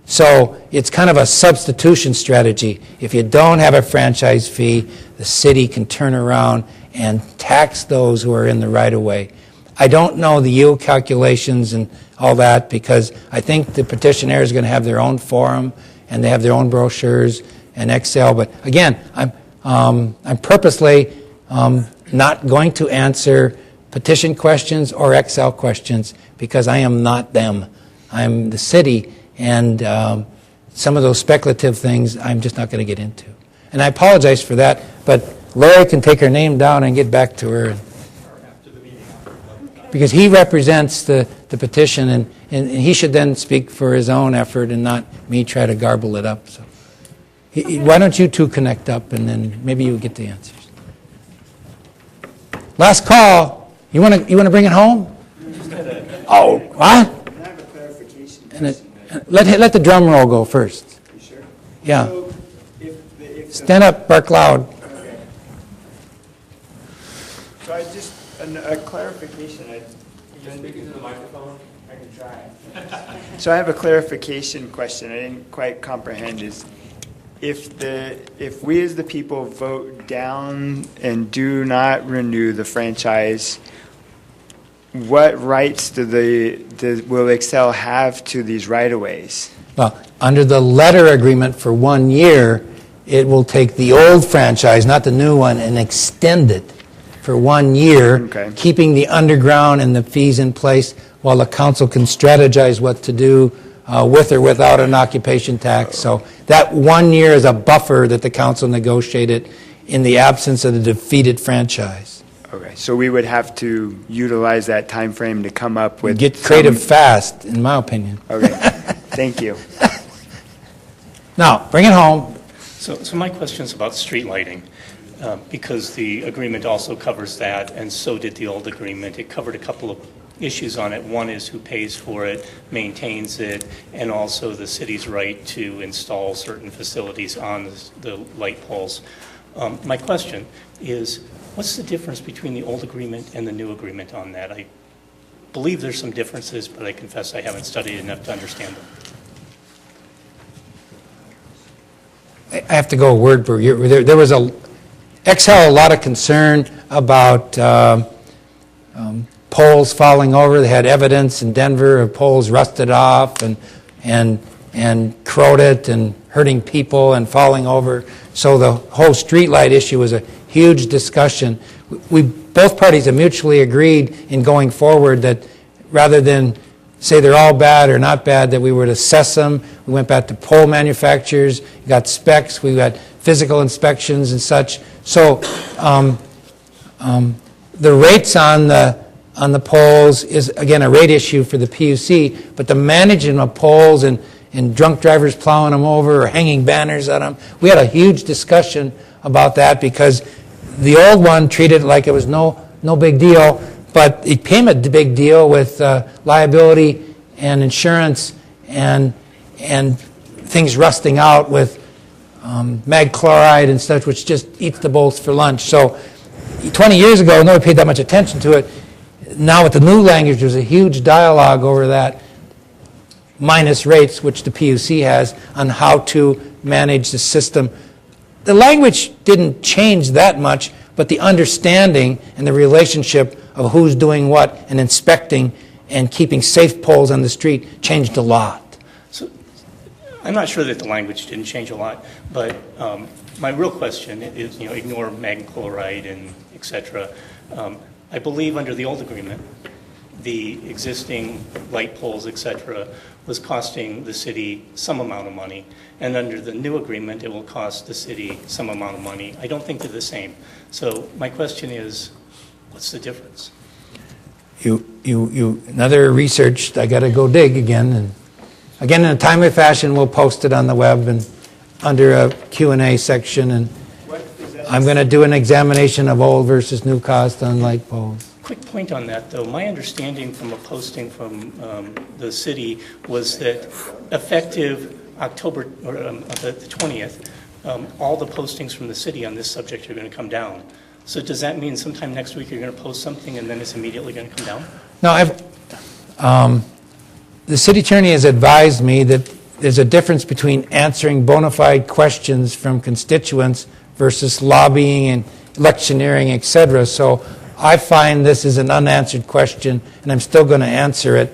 So it's kind of a substitution strategy. If you don't have a franchise fee, the city can turn around and tax those who are in the right-of-way. I don't know the yield calculations and all that because I think the petitioner is going to have their own forum and they have their own brochures and Xcel. But again, I'm purposely not going to answer petition questions or Xcel questions because I am not them. I'm the city. And some of those speculative things I'm just not going to get into. And I apologize for that, but Larry can take her name down and get back to her. Because he represents the petition, and he should then speak for his own effort and not me try to garble it up. So, why don't you two connect up, and then maybe you'll get the answers. Last call. You want to bring it home? Oh, what? I have a clarification. Let the drum roll go first. You sure? Yeah. So if Stand up, bark loud. Okay. So I just, a clarification. You're speaking to the microphone? I can try. So I have a clarification question I didn't quite comprehend is, if we as the people vote down and do not renew the franchise, what rights will Xcel have to these right-of-ways? Well, under the letter agreement for 1 year, it will take the old franchise, not the new one, and extend it for 1 year, keeping the underground and the fees in place while the council can strategize what to do with or without an occupation tax. So that 1 year is a buffer that the council negotiated in the absence of the defeated franchise. Okay, so we would have to utilize that time frame to come up with... Get creative fast, in my opinion. Okay, thank you. Now, bring it home. So my question is about street lighting, because the agreement also covers that, and so did the old agreement. It covered a couple of issues on it. One is who pays for it, maintains it, and also the city's right to install certain facilities on the light poles. My question is, what's the difference between the old agreement and the new agreement on that? I believe there's some differences, but I confess I haven't studied enough to understand them. I have to go word for word. There was Xcel a lot of concern about poles falling over. They had evidence in Denver of poles rusted off and corroded and hurting people and falling over. So the whole streetlight issue was a huge discussion. Both parties have mutually agreed in going forward that rather than say they're all bad or not bad, that we would assess them. We went back to pole manufacturers, we got specs, we got physical inspections and such. So the rates on the poles is, again, a rate issue for the PUC, but the management of poles and drunk drivers plowing them over or hanging banners on them, we had a huge discussion about that because the old one treated it like it was no big deal, but it became a big deal with liability and insurance and things rusting out with mag chloride and such, which just eats the bolts for lunch. So 20 years ago, nobody paid that much attention to it. Now with the new language, there's a huge dialogue over that, minus rates, which the PUC has, on how to manage the system. The language didn't change that much, but the understanding and the relationship of who's doing what and inspecting and keeping safe poles on the street changed a lot. So I'm not sure that the language didn't change a lot, but my real question is, ignore mag chloride and et cetera. I believe under the old agreement, the existing light poles, et cetera, was costing the city some amount of money, and under the new agreement, it will cost the city some amount of money. I don't think they're the same. So my question is, what's the difference? Another research, I got to go dig again, and again in a timely fashion, we'll post it on the web and under a Q&A section, and I'm going to do an examination of old versus new cost on light poles. Quick point on that, though. My understanding from a posting from the city was that effective October or the 20th, all the postings from the city on this subject are going to come down. So does that mean sometime next week you're going to post something and then it's immediately going to come down? No, the city attorney has advised me that there's a difference between answering bona fide questions from constituents versus lobbying and electioneering, et cetera. So I find this is an unanswered question, and I'm still going to answer it,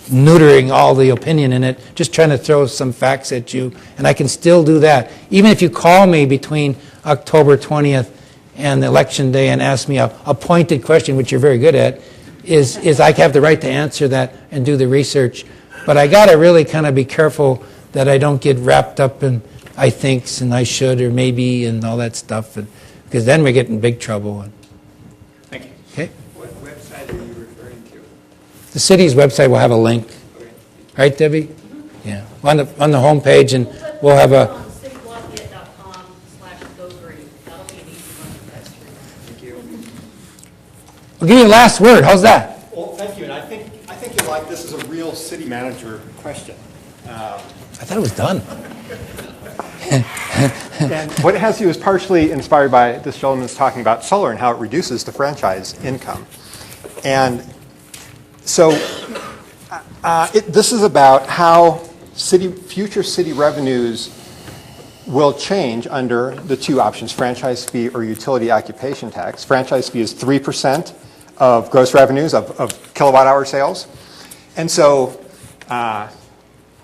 neutering all the opinion in it, just trying to throw some facts at you, and I can still do that. Even if you call me between October 20th and the election day and ask me a pointed question, which you're very good at, is I have the right to answer that and do the research. But I got to really kind of be careful that I don't get wrapped up in I thinks and I should or maybe and all that stuff, because then we get in big trouble. Thank you. Okay. What website are you referring to? The city's website will have a link. Okay. Right, Debbie? Yeah. On the home page, and we'll have a... Thank you. I'll give you the last word. How's that? Well, thank you, and I think you'll like this as a real city manager question. I thought it was done. And what it has to do is partially inspired by this gentleman's talking about solar and how it reduces the franchise income. And so this is about how future city revenues will change under the two options, franchise fee or utility occupation tax. Franchise fee is 3% of gross revenues of kilowatt hour sales. And so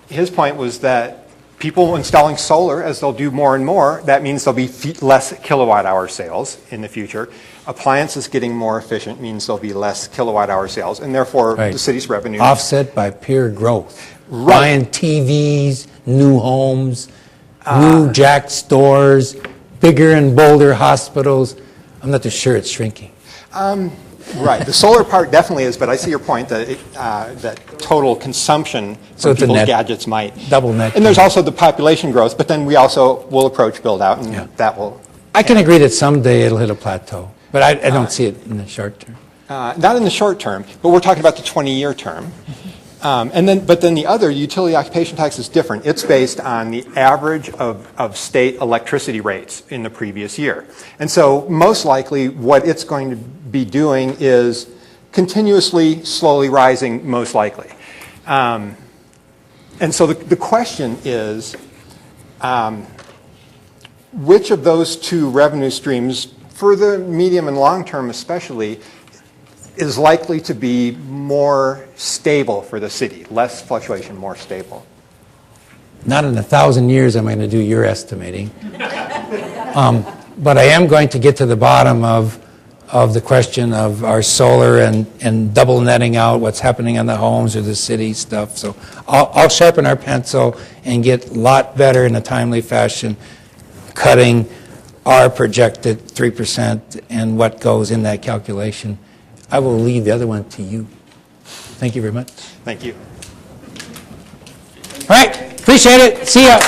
his point was that people installing solar, as they'll do more and more, that means there'll be less kilowatt hour sales in the future. Appliances getting more efficient means there'll be less kilowatt hour sales, and therefore the city's revenue. Offset by pure growth. Buying TVs, new homes, new Jack stores, bigger and bolder hospitals. I'm not too sure it's shrinking. Right. The solar part definitely is, but I see your point that that total consumption from people's gadgets might. Double net. And there's also the population growth, but then we also will approach build out, and that will. I can agree that someday it'll hit a plateau, but I don't see it in the short term. Not in the short term, but we're talking about the 20-year term. But then the other, utility occupation tax, is different. It's based on the average of state electricity rates in the previous year. And so most likely what it's going to be doing is continuously, slowly rising, most likely. And so the question is, which of those two revenue streams, for the medium and long term especially, is likely to be more stable for the city, less fluctuation, more stable? Not in 1,000 years I'm going to do your estimating. But I am going to get to the bottom of the question of our solar and double netting out what's happening on the homes or the city stuff. So I'll sharpen our pencil and get a lot better in a timely fashion, cutting our projected 3% and what goes in that calculation. I will leave the other one to you. Thank you very much. Thank you. All right. Appreciate it. See ya.